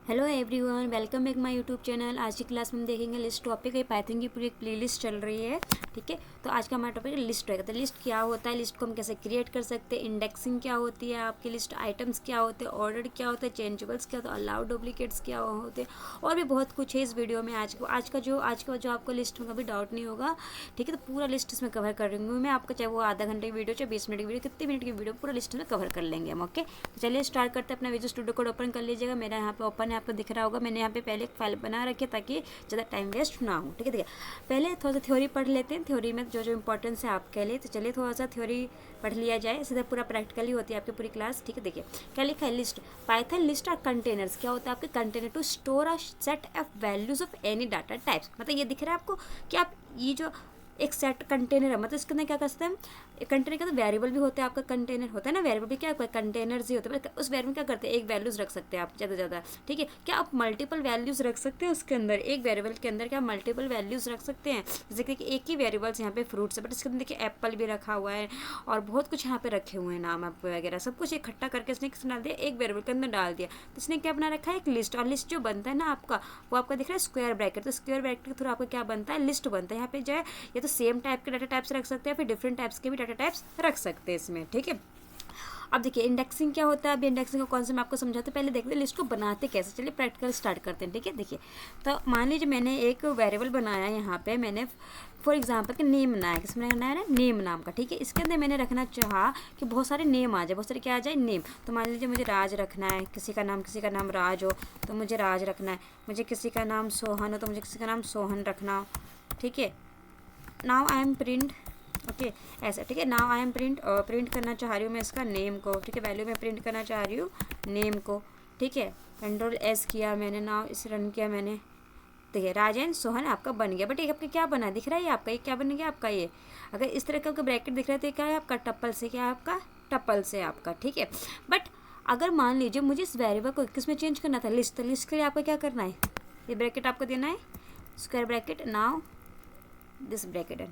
Hello everyone, welcome back my YouTube channel. आज की class में हम देखेंगे लिस्ट टॉपिक है। पाइथन की पूरी एक प्लेलिस्ट चल रही है, ठीक है। तो आज का हमारा टॉपिक लिस्ट रहेगा। तो लिस्ट क्या होता है, लिस्ट को हम कैसे क्रिएट कर सकते हैं, इंडेक्सिंग क्या होती है आपकी लिस्ट, आइटम्स क्या होते हैं, ऑर्डर क्या होता है, चेंजेबल्स क्या होता है, अलाउड डुप्लीकेट्स क्या होते हैं, और भी बहुत कुछ है इस वीडियो में। आज का जो आपको लिस्ट में कभी डाउट नहीं होगा, ठीक है। तो पूरा लिस्ट इसमें कवर कर रही हूँ मैं आपका, चाहे वो आधा घंटे की वीडियो, चाहे 20 मिनट की वीडियो, कितने मिनट की वीडियो, पूरा लिस्ट में कवर कर लेंगे हम। ओके, तो चलिए स्टार्ट करते हैं। अपना विजुअल स्टूडियो कोड ओपन कर लीजिएगा। मेरा यहाँ पे ओपन है, आपको दिख रहा होगा। मैंने यहाँ पे पहले एक फाइल बना रखी है ताकि ज़्यादा टाइम वेस्ट ना हो, ठीक है। देखिए, पहले थोड़ा सा थ्योरी पढ़ लेते हैं। थ्योरी में जो जो इंपॉर्टेंस है आपके लिए, तो चलिए थोड़ा सा थ्योरी पढ़ लिया जाए। सीधा पूरा प्रैक्टिकली होती है आपकी पूरी क्लास, ठीक है। देखिए क्या लिखा है, लिस्ट, पाइथन लिस्ट और कंटेनर्स। क्या होता है आपके container to store a set of values of any data types. मतलब ये दिख रहा है आपको कि आप ये जो एक सेट कंटेनर है, मतलब इसके अंदर क्या कर सकते हैं, कंटेनर का तो वेरिएबल भी होता है आपका, कंटेनर होता है ना, वेरिएबल भी क्या है, कंटेनर्स ही होता है। उस वेरिएबल में क्या करते हैं, एक वैल्यूज रख सकते हैं आप ज़्यादा से ज़्यादा, ठीक है। क्या आप मल्टीपल वैल्यूज रख सकते हैं उसके अंदर, एक वेरिएबल के अंदर क्या मल्टीपल वैल्यूज रख सकते हैं। जैसे कि एक ही वेरिएबल्स यहाँ पे फ्रूट्स है, बट इसके अंदर देखिए एप्पल भी रखा हुआ है और बहुत कुछ यहाँ पे रखे हुए हैं, नाम वगैरह सब कुछ इकट्ठा करके इसने किस डाल दिया, एक वेरिएबल के अंदर डाल दिया। तो इसने क्या बना रखा है, एक लिस्ट। और लिस्ट जो बनता है ना आपका, वो आपका दिख रहा है स्क्वायर ब्रैकेट। तो स्क्वायर ब्रैकेट के थ्रू आपका क्या बनता है, लिस्ट बनता है। यहाँ पे जो है या तो सेम टाइप के डाटा टाइप्स रख सकते हैं, फिर डिफरेंट टाइप्स के भी डाटा टाइप्स रख सकते हैं इसमें, ठीक है। अब देखिए इंडेक्सिंग क्या होता है। अभी इंडेक्सिंग का कॉन्सेप्ट मैं आपको समझाते पहले देखते हैं लिस्ट को बनाते कैसे। चलिए प्रैक्टिकल स्टार्ट करते हैं, ठीक है। देखिए, तो मान लीजिए मैंने एक वेरिएबल बनाया, यहाँ पे मैंने फॉर एग्जाम्पल के नेम बनाया। किसमें बनाया ना, नेम नाम का, ठीक है। इसके अंदर मैंने रखना चाहा कि बहुत सारे नेम आ जाए, बहुत सारे क्या आ जाए, नेम। तो मान लीजिए मुझे राज रखना है, किसी का नाम राज हो तो मुझे राज रखना है, मुझे किसी का नाम सोहन हो तो मुझे किसी का नाम सोहन रखना हो, ठीक है। Now I M print, okay, ऐसा, ठीक है। नाउ आई एम प्रिंट करना चाह रही हूँ मैं इसका नेम को, ठीक है। वैल्यू में प्रिंट करना चाह रही हूँ नेम को, ठीक है। कंट्रोल एस किया मैंने, नाउ इसे रन किया मैंने। देखिए राजेंद्र सोहन आपका बन गया। बट एक आपका क्या बना दिख रहा है, ये आपका ये क्या बन गया आपका, ये अगर इस तरह का ब्रैकेट दिख रहा है तो क्या है आपका, टप्पल से, क्या है आपका, टप्पल से आपका, ठीक है। बट अगर मान लीजिए मुझे इस वेरिएबल को किस में चेंज करना था, लिस्ट, तो लिस्ट के लिए आपको क्या करना है, ये ब्रैकेट आपको देना है, square bracket, now this bracket है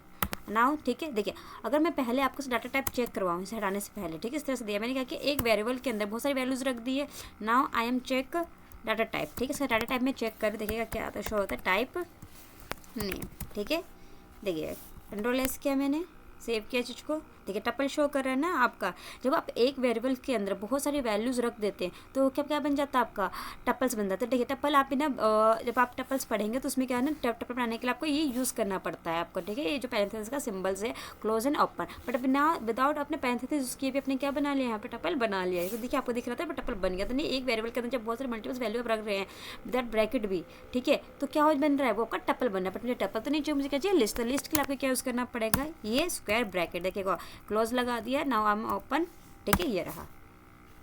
नाउ, ठीक है। देखिए अगर मैं पहले आपको डाटा टाइप चेक करवाऊँ इसे हटाने से पहले, ठीक है, इस तरह से दिया मैंने, क्या कि एक वेरिएबल के अंदर बहुत सारी वैल्यूज रख दी है। Now I am check data type, ठीक है। सर डाटा टाइप में चेक कर देखिएगा क्या आता है, शो होता है टाइप नेम, ठीक है। देखिए कंट्रोल एस किया मैंने, सेव किया चीज़ को, देखिए टप्पल शो कर रहा है ना आपका। जब आप एक वेरिएबल के अंदर बहुत सारी वैल्यूज रख देते हैं तो क्या क्या बन जाता है आपका, टप्पल्स बन जाता है। देखिए टप्पल आप ना जब आप टप्पल्स पढ़ेंगे तो उसमें क्या है ना, टप्पल बनाने के लिए आपको ये यूज़ करना पड़ता है आपको, ठीक है। ये जो पैरेंथेसिस का सिंबल्स है, क्लोज एंड ओपन, बट अब ना विदाउट अपने पैरेंथेसिस उसकी भी अपने क्या बना लिया, यहाँ पे टप्पल बना लिया है। तो देखिए आपको दिख रहा था टप्पल बन गया। तो नहीं, एक वेरिएबल के अंदर जब बहुत सारे मल्टीपल वैल्यू आप रख रहे हैं विदाउट ब्रैकेट भी, ठीक है, तो क्या हो बन रहा है, वो आपका टप्पल बन रहा है। बट मुझे टप्पल तो नहीं चाहिए, मुझे क्या चाहिए, लिस्ट। तो लिस्ट के लिए आपको क्या यूज़ करना पड़ेगा, ये स्क्वायर ब्रैकेट, देखिएगा क्लोज लगा दिया, नाउ आई एम ओपन, ठीक है, ये रहा।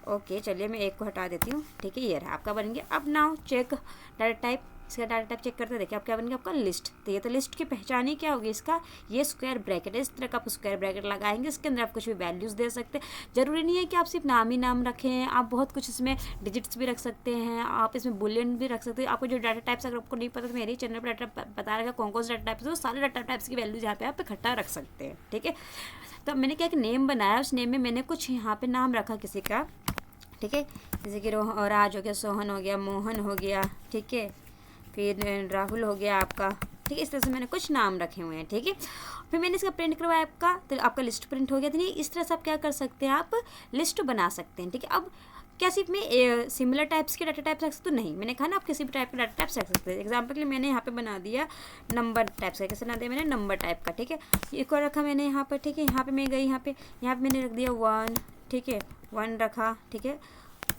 ओके चलिए मैं एक को हटा देती हूँ, ठीक है, ये रहा आपका बन गया। अब नाउ चेक डाटा टाइप, इसका डाटा टाइप चेक करते देखिए आप क्या बन गया आपका, लिस्ट। तो ये तो लिस्ट की पहचान ही क्या होगी इसका, ये स्क्वायर ब्रैकेट है। इस तरह का आप स्क्वायर ब्रैकेट लगाएंगे, इसके अंदर आप कुछ भी वैल्यूज़ दे सकते हैं। जरूरी नहीं है कि आप सिर्फ नाम ही नाम रखें, आप बहुत कुछ इसमें डिजिट्स भी रख सकते हैं, आप इसमें बुलियन भी रख सकते हैं। आपको जो डाटा टाइप्स अगर आपको नहीं पता तो मेरे चैनल पर डाटा बता रखा कौन कौन से डाटा टाइप्स है, वो सारे डाटा टाइप्स की वैल्यूज यहाँ पे आप इकट्ठा रख सकते हैं, ठीक है। तो मैंने क्या, एक नेम बनाया, उस नेम में मैंने कुछ यहाँ पे नाम रखा किसी का, ठीक है। जैसे कि राज हो गया, सोहन हो गया, मोहन हो गया, ठीक है, फिर राहुल हो गया आपका, ठीक है। इस तरह से मैंने कुछ नाम रखे हुए हैं, ठीक है। फिर मैंने इसका प्रिंट करवाया आपका, तो आपका लिस्ट प्रिंट हो गया। तो नहीं, इस तरह से आप क्या कर सकते हैं, आप लिस्ट बना सकते हैं, ठीक है। अब क्या सिर्फ मैं सिमिलर टाइप्स के डाटा टाइप्स रख सकते, तो नहीं, मैंने कहा ना आप किसी भी टाइप के डाटा टाइप्स रख सकते हैं। एग्जाम्पल के लिए मैंने यहाँ पे बना दिया नंबर टाइप्स का, कैसे बना दिया मैंने, नंबर टाइप का, ठीक है। एक और रखा मैंने यहाँ पर, ठीक है। यहाँ पे मैं गई, यहाँ पे मैंने रख दिया 1, ठीक है, 1 रखा, ठीक है,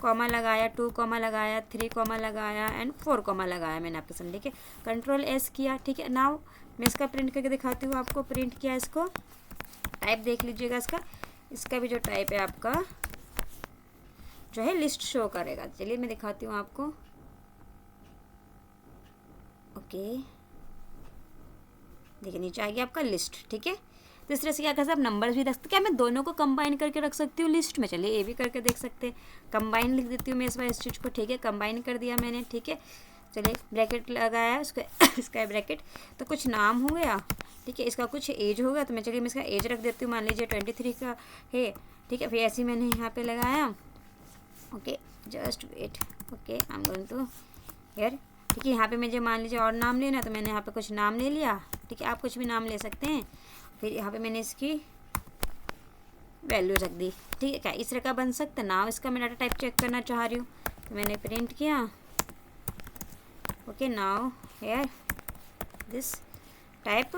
कॉमा लगाया, 2 कॉमा लगाया, 3 कॉमा लगाया एंड 4 कॉमा लगाया मैंने आपके सामने, ठीक है। कंट्रोल एस किया, ठीक है। नाउ मैं इसका प्रिंट करके दिखाती हूँ आपको, प्रिंट किया इसको, टाइप देख लीजिएगा इसका भी जो टाइप है आपका जो है लिस्ट शो करेगा। चलिए मैं दिखाती हूँ आपको, ओके, देखिए नीचे आ गया आपका लिस्ट, ठीक है। तो इस तरह से क्या कर सकते आप नंबर्स भी रख सकते, क्या मैं दोनों को कंबाइन करके रख सकती हूँ लिस्ट में, चलिए ये भी करके देख सकते हैं। कंबाइन लिख देती हूँ मैं इस बार इस चीज़ को, ठीक है, कंबाइन कर दिया मैंने, ठीक है। चलिए ब्रैकेट लगाया उसको इसका ब्रैकेट, तो कुछ नाम हो गया, ठीक है, इसका कुछ एज होगा, तो मैं चलिए मैं इसका एज रख देती हूँ, मान लीजिए 23 का है, ठीक है। फिर ऐसे मैंने यहाँ पे लगाया, okay, just wait, okay, I am going to यार, ठीक है। यहाँ पे मुझे मान लीजिए और नाम लेना, तो मैंने यहाँ पे कुछ नाम ले लिया, ठीक है। आप कुछ भी नाम ले सकते हैं। फिर यहाँ पे मैंने इसकी वैल्यू रख दी, ठीक है। क्या इस तरह का बन सकता है नाम, इसका मैं डाटा टाइप चेक करना चाह रही हूँ, तो मैंने प्रिंट किया, okay. Now here this type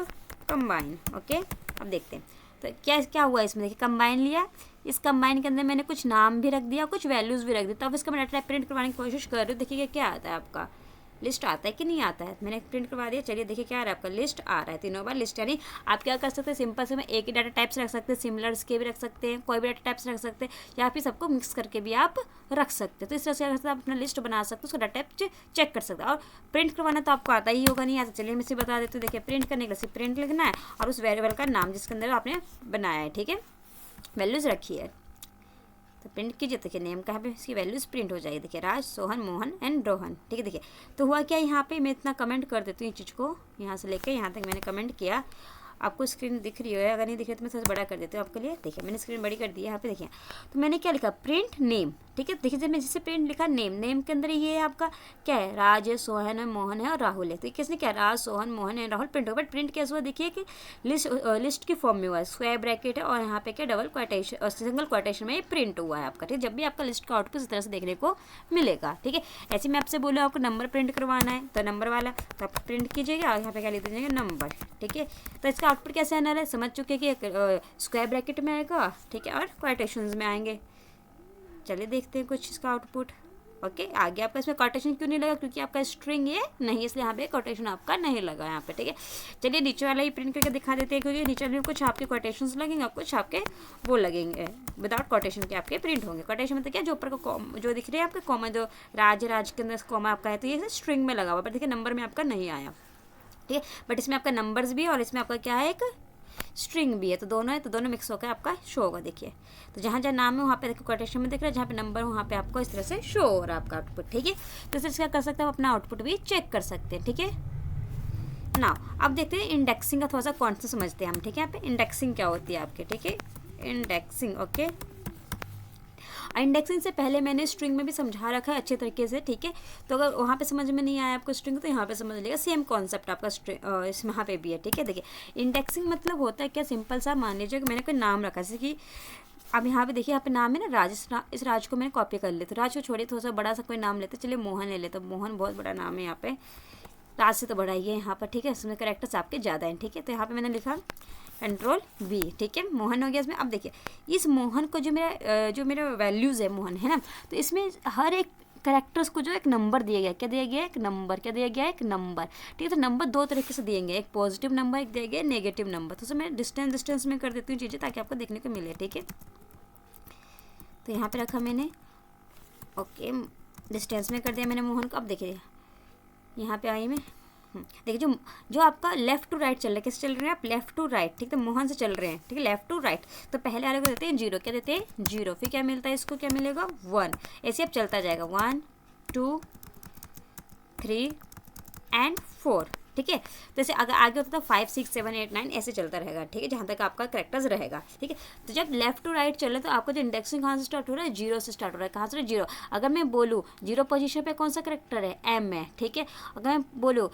combine, okay. अब देखते हैं तो क्या क्या हुआ इसमें। देखिए कंबाइन लिया, इस कंबाइन के अंदर मैंने कुछ नाम भी रख दिया, कुछ वैल्यूज़ भी रख दी। तो अब इसका मैं डाटा टाइप प्रिंट करवाने की कोशिश कर रही हूँ। देखिए क्या आता है आपका, लिस्ट आता है कि नहीं आता है। मैंने प्रिंट करवा दिया, चलिए देखिए क्या आ रहा है आपका, लिस्ट आ रहा है तीनों बार लिस्ट। यानी आप क्या कर सकते हैं, सिंपल से मैं एक ही डाटा टाइप्स रख सकते हैं, सिमिलर्स के भी रख सकते हैं, कोई भी डाटा टाइप्स रख सकते हैं, या फिर सबको मिक्स करके भी आप रख सकते हैं। तो इस तरह से आप अपना लिस्ट बना सकते हो, उसका डाटा टाइप चेक कर सकते हैं। और प्रिंट करवाना तो आपको आता ही होगा, नहीं आता, चलिए मैं इसे बता देती हूँ। देखिए प्रिंट करने के लिए सिर्फ प्रिंट लिखना है और उस वेरिएबल का नाम जिसके अंदर आपने बनाया है, ठीक है, वैल्यूज़ रखी है। तो प्रिंट कीजिए, देखिए नेम कहाँ पे इसकी वैल्यूज़ प्रिंट हो जाएगी। देखिए राज, सोहन, मोहन एंड रोहन, ठीक है। देखिए तो हुआ क्या, यहाँ पे मैं इतना कमेंट कर देती हूँ, इस चीज़ को यहाँ से लेकर यहाँ तक मैंने कमेंट किया। आपको स्क्रीन दिख रही है, अगर नहीं दिख रही तो मैं थोड़ा बड़ा कर देती हूँ आपके लिए। देखिए मैंने स्क्रीन बड़ी कर दी है, यहाँ पे देखिए। तो मैंने क्या लिखा, प्रिंट नेम, ठीक है। देखिए जब मैं जिससे प्रिंट लिखा नेम, नेम के अंदर ये है आपका क्या है, राज है, सोहन है, मोहन है और राहुल है। तो किसने क्या, राज, सोहन, मोहन है, राहुल प्रिंट हो। बट प्रिंट कैसे हुआ, देखिए कि लिस्ट की फॉर्म में हुआ है, स्क्वायर ब्रैकेट है और यहाँ पे क्या डबल क्वोटेशन, सिंगल क्वोटेशन में ये प्रिंट हुआ है आपका, ठीक है। जब भी आपका लिस्ट का आउटपुट इस तरह से देखने को मिलेगा, ठीक है। ऐसे मैं आपसे बोला आपको नंबर प्रिंट करवाना है, तो नंबर वाला तो आप प्रिंट कीजिएगा, यहाँ पे क्या लिख दीजिएगा, नंबर, ठीक है। तो इसका आउटपुट कैसे आना है, समझ चुके कि स्क्वायर ब्रैकेट में आएगा, ठीक है, और क्वोटेशंस में आएंगे। चलिए देखते हैं कुछ इसका आउटपुट, ओके। आगे आपका इसमें कोटेशन क्यों नहीं लगा, क्योंकि आपका स्ट्रिंग ये नहीं, इसलिए यहाँ पे कोटेशन आपका नहीं लगा यहाँ पे, ठीक है। चलिए नीचे वाला ही प्रिंट करके दिखा देते हैं, क्योंकि नीचे वाले में कुछ आपके कोटेशंस लगेंगे और कुछ आपके वो लगेंगे विदाउट कोटेशन के आपके प्रिंट होंगे। कोटेशन मतलब क्या, जो ऊपर का जो दिख रहे हैं आपके कॉमा, जो राज के अंदर कॉमा आपका है, तो ये स्ट्रिंग में लगा हुआ, बट देखिए नंबर में आपका नहीं आया, ठीक है। बट इसमें आपका नंबर्स भी है और इसमें आपका क्या है, एक स्ट्रिंग भी है, तो दोनों है, तो दोनों मिक्स होकर आपका शो होगा। देखिए तो जहाँ जहाँ नाम है वहाँ पे देखो कोटेशन में दिख रहा है, जहाँ पे नंबर वहाँ पे आपको इस तरह से शो हो रहा है आपका आउटपुट, ठीक है। तो इस तरह से क्या कर सकते हैं, आप अपना आउटपुट भी चेक कर सकते हैं, ठीक है ना। अब देखते हैं इंडेक्सिंग का थोड़ा सा कॉन्सेप्ट समझते हैं हम, ठीक है। यहाँ पे इंडेक्सिंग क्या होती है आपके, ठीक है, इंडेक्सिंग, ओके। इंडेक्सिंग से पहले मैंने स्ट्रिंग में भी समझा रखा है अच्छे तरीके से, ठीक है। तो अगर वहाँ पे समझ में नहीं आया आपको स्ट्रिंग, तो यहाँ पे समझ लीजिएगा, सेम कॉन्सेप्ट आपका इसमें यहाँ पे भी है, ठीक है। देखिए इंडेक्सिंग मतलब होता है क्या, सिंपल सा मान लीजिए कि मैंने कोई नाम रखा, जैसे कि अब यहाँ पे देखिए, यहाँ पे नाम है ना राज, इस राज को मैंने कॉपी कर लिया। तो राज को छोड़िए, थोड़ा सा बड़ा सा कोई नाम लेते, चलिए मोहन ले लेते, मोहन बहुत बड़ा नाम है यहाँ पे, राज से तो बड़ा ही है यहाँ पर, ठीक है। इसमें करेक्टर्स आपके ज़्यादा हैं, ठीक है। तो यहाँ पे मैंने लिखा Ctrl+V, ठीक है, मोहन हो गया इसमें। अब देखिए इस मोहन को जो मेरा वैल्यूज़ है मोहन, है ना, तो इसमें हर एक करेक्टर्स को जो एक नंबर दिया गया, क्या दिया गया, एक नंबर, क्या दिया गया, एक नंबर, ठीक है। तो नंबर दो तरीके से दिए गए, एक पॉजिटिव नंबर, एक दिया गया नेगेटिव नंबर। तो मैं डिस्टेंस में कर देती हूँ चीज़ें, ताकि आपको देखने को मिले, ठीक है। तो यहाँ पे रखा मैंने, ओके, डिस्टेंस में कर दिया मैंने मोहन को। अब देखिए यहाँ पे आई मैं, देखिए जो आपका लेफ्ट टू राइट चल रहा है, कैसे चल रहे हैं आप, लेफ्ट टू राइट, ठीक है। तो मोहन से चल रहे हैं, ठीक है, लेफ्ट टू राइट। तो पहले वाले को देते हैं 0, क्या देते हैं 0, फिर क्या मिलता है इसको, क्या मिलेगा 1, ऐसे अब चलता जाएगा 1 2 3 एंड 4, ठीक है। तो जैसे अगर आगे होता था 5 6 7 8 9 ऐसे चलता रहेगा, ठीक है, जहाँ तक आपका करेक्टर्स रहेगा, ठीक है। तो जब लेफ्ट टू राइट चल रहा है, तो आपका जो इंडेक्सिंग कहाँ से स्टार्ट हो रहा है, 0 से स्टार्ट हो रहा है। कहाँ से 0, अगर मैं बोलूँ 0 पोजीशन पे कौन सा करेक्टर है, M है, ठीक है। अगर मैं बोलूँ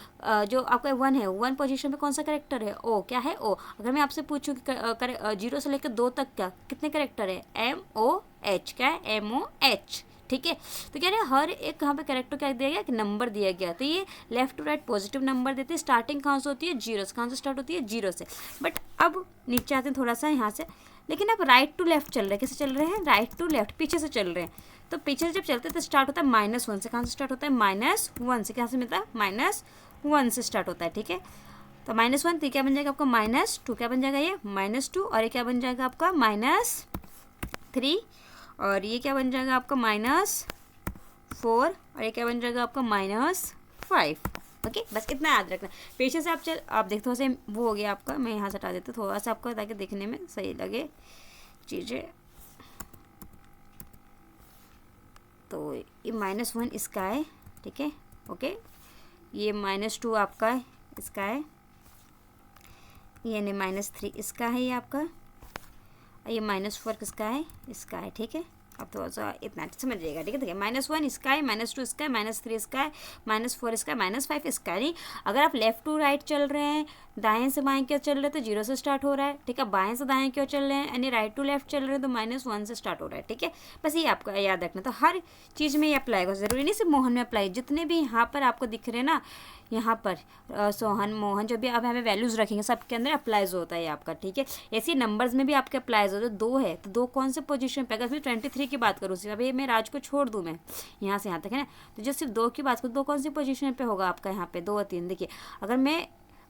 जो आपका 1 है, 1 पोजीशन पे कौन सा करेक्टर है, O, क्या है O। अगर मैं आपसे पूछूँ कि 0 से लेकर 2 तक क्या कितने करेक्टर है, MOH, क्या है MOH, ठीक है। तो क्या है, हर एक यहाँ पे कैरेक्टर क्या दिया गया, एक नंबर दिया गया। तो ये left to right positive number देते हैं। स्टार्टिंग कहाँ से होती है, 0 से, कहाँ से स्टार्ट होती है 0 से। बट अब नीचे आते हैं थोड़ा सा यहाँ से, लेकिन अब राइट टू लेफ्ट चल रहे हैं, कैसे चल रहे हैं, राइट टू लेफ्ट, पीछे से चल रहे हैं। तो पीछे से जब चलते हैं तो स्टार्ट होता है -1 से। कहाँ से स्टार्ट होता है, -1 से, कहाँ से मिलता है, -1 से स्टार्ट होता है, ठीक है। तो -1, तो क्या बन जाएगा आपका -2, क्या बन जाएगा ये -2, और ये क्या बन जाएगा आपका -3, और ये क्या बन जाएगा आपका -4, और ये क्या बन जाएगा आपका -5, ओके। बस इतना याद रखना। पीछे से आप देखते थोड़ा सा वो हो गया आपका, मैं यहाँ से हटा देती हूँ थोड़ा सा आपको, ताकि देखने में सही लगे चीज़ें। तो ये -1 इसका है, ठीक है, ओके। ये -2 आपका है, इसका है, यानी -3 इसका है ये आपका, ये -4 किसका है, इसका है, ठीक है। अब थोड़ा सा इतना समझिएगा, ठीक है। देखिए -1 इसका है, -2 इसका है, -3 इसका है, -4 इसका है, -5 इसका है। नहीं, अगर आप लेफ्ट टू राइट चल रहे हैं, दाएं से बाएं की ओर चल रहे हैं तो 0 से स्टार्ट हो रहा है, ठीक है। बाएं से दाएं की ओर चल रहे हैं यानी राइट टू लेफ्ट चल रहे हैं तो -1 से स्टार्ट हो रहा है, ठीक है। बस ये आपको याद रखना। तो हर चीज़ में ये अप्लाई होगा, ज़रूरी नहीं सिर्फ मोहन में अप्लाई। जितने भी यहाँ पर आपको दिख रहे हैं ना, यहाँ पर सोहन, मोहन, जो भी अब हमें वैल्यूज़ रखेंगे सबके अंदर अप्लाइज होता है आपका, ठीक है। ऐसे नंबर्स में भी आपके अप्लाइज होता है। 2 है तो 2 कौन से पोजीशन पे, अगर फिर 23 की बात करूँ, अभी मैं राज को छोड़ दूँ मैं यहाँ से यहाँ तक, है ना, तो जब सिर्फ 2 की बात करूँ, 2 कौन सी पोजीशन पे होगा आपका यहाँ पे, 2 और 3। देखिए अगर मैं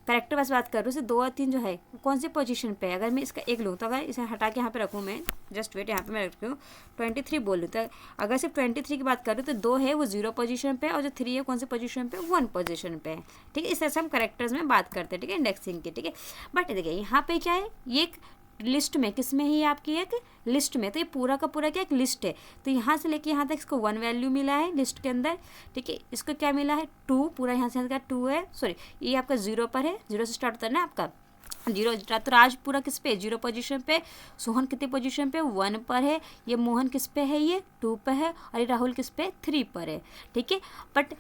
करेक्टर बस बात कर रही हूँ, सिर्फ 2 और 3 जो है कौन सी पोजीशन पे है। अगर मैं इसका एक लूँ तो अगर इसे हटा के यहाँ पे रखूँ मैं, जस्ट वेट, यहाँ पे मैं रखती हूँ 23 बोल लूँ, तो अगर सिर्फ 23 की बात कर रही हूँ तो 2 है वो 0 पोजीशन पे, और जो 3 है कौन सी पोजीशन पे, 1 पोजीशन पे है, ठीक है। इस तरह से हम करेक्टर्स में बात करते हैं, ठीक है, इंडेक्सिंग की, ठीक है। बट देखिए यहाँ पे क्या है, ये एक लिस्ट में, किस में ही आपकी एक लिस्ट में, तो ये पूरा का पूरा क्या एक लिस्ट है। तो यहाँ से लेके यहाँ तक इसको 1 वैल्यू मिला है लिस्ट के अंदर, ठीक है। इसको क्या मिला है, 2, पूरा यहाँ से 2 है, सॉरी ये आपका 0 पर है, 0 से स्टार्ट होता है ना आपका 0। तो राज पूरा किस पे, 0 पोजीशन पे। सोहन कितने पोजीशन पे, 1 पर है। ये मोहन किस पे है, ये 2 पे है। और ये राहुल किस पे, 3 पर है, ठीक है। बट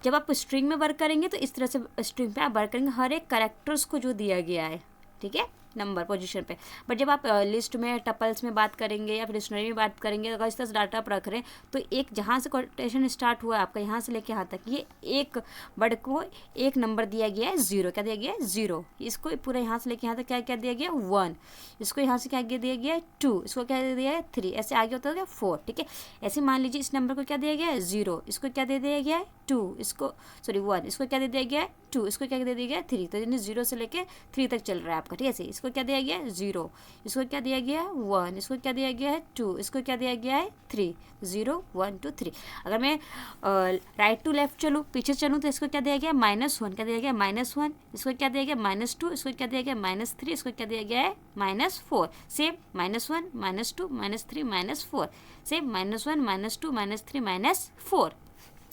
जब आप स्ट्रिंग में वर्क करेंगे तो इस तरह से स्ट्रिंग पे आप वर्क करेंगे, हर एक करेक्टर्स को जो दिया गया है, ठीक है, नंबर पोजीशन पे। बट जब आप लिस्ट में, टपल्स में बात करेंगे या फिर डिक्शनरी में बात करेंगे, अगर इस तरह से डाटा आप रख रहे हैं तो एक जहाँ से कोटेशन स्टार्ट हुआ है आपका, यहाँ से लेके यहाँ तक, ये एक वर्ड को एक नंबर दिया गया है 0, क्या दिया गया है 0। इसको पूरा यहाँ से लेके यहाँ तक क्या क्या दिया गया है 1। इसको यहाँ से क्या दिया गया है 2। इसको क्या दिया है 3। ऐसे आगे होता है 4, ठीक है। ऐसे मान लीजिए इस नंबर को क्या दिया गया है 0, इसको क्या दे दिया गया है 2, इसको सॉरी 1, इसको क्या दे दिया गया है 2, इसको क्या दे दिया गया है 3। तो यानी 0 से लेके 3 तक चल रहा है आपका, ठीक है। इसको क्या दिया गया है 0, इसको क्या दिया गया है 1, इसको क्या दिया गया है 2, इसको क्या दिया गया है 3। 0 1 2 3। अगर मैं राइट टू लेफ्ट चलूँ, पीछे चलूँ, तो इसको क्या दिया गया -1, क्या दिया गया -1, इसको क्या दिया गया -2, इसको क्या दिया गया -3, इसको क्या दिया गया है -4। सेम -1 -2 -3 -4, सेम -1 -2 -3 -4,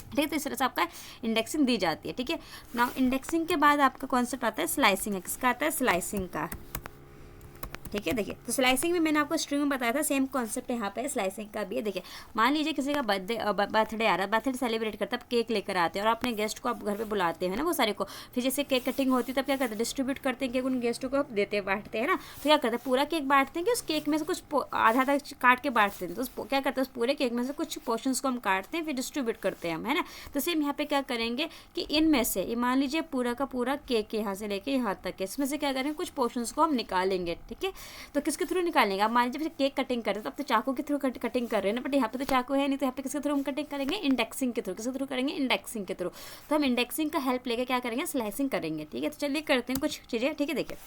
ठीक है। तो इस तरह से आपका इंडेक्सिंग दी जाती है, ठीक है। नाउ इंडेक्सिंग के बाद आपका कॉन्सेप्ट आता है स्लाइसिंग है। किसका आता है, स्लाइसिंग का, ठीक है। देखिए तो स्लाइसिंग में मैंने आपको स्ट्रिंग में बताया था, सेम कॉन्सेप्ट यहाँ पे स्लाइसिंग का भी है। देखिए मान लीजिए किसी का बर्थडे आ रहा है, बर्थडे सेलिब्रेट करता है, केक लेकर आते हैं और अपने गेस्ट को आप घर पे बुलाते हैं ना, वो सारे को। फिर जैसे केक कटिंग होती है तब क्या करते हैं, डिस्ट्रीब्यूट करते हैं केक, उन गेस्टों को आप देते हैं, बांटते हैं ना। तो क्या करते हैं, पूरा केक बांटते हैं कि उस केक में से कुछ आधा आधा काट के बांटते हैं। तो क्या करते हैं, उस पूरे केक में से कुछ पोर्शंस को हम काटते हैं, फिर डिस्ट्रीब्यूट करते हैं हम, है ना। तो सेम यहाँ पे क्या करेंगे कि इनमें से ये मान लीजिए पूरा का पूरा केक यहाँ से लेके यहाँ तक है, इसमें से क्या करेंगे, कुछ पोर्शंस को हम निकालेंगे, ठीक है। तो किसके थ्रू निकालेंगे, आप मान लीजिए केक कटिंग कर रहे हैं तो अब तो चाकू के थ्रू कटिंग कर रहे हैं ना, बट यहाँ पे तो चाकू है नहीं, तो यहाँ पे किसके थ्रू हम कटिंग करेंगे, इंडेक्सिंग के थ्रू। किसके थ्रू करेंगे, इंडेक्सिंग के थ्रू। तो हम इंडेक्सिंग का हेल्प लेके क्या करेंगे, स्लाइसिंग करेंगे, ठीक है। तो चलिए करते हैं कुछ चीज़ें, ठीक है। देखिए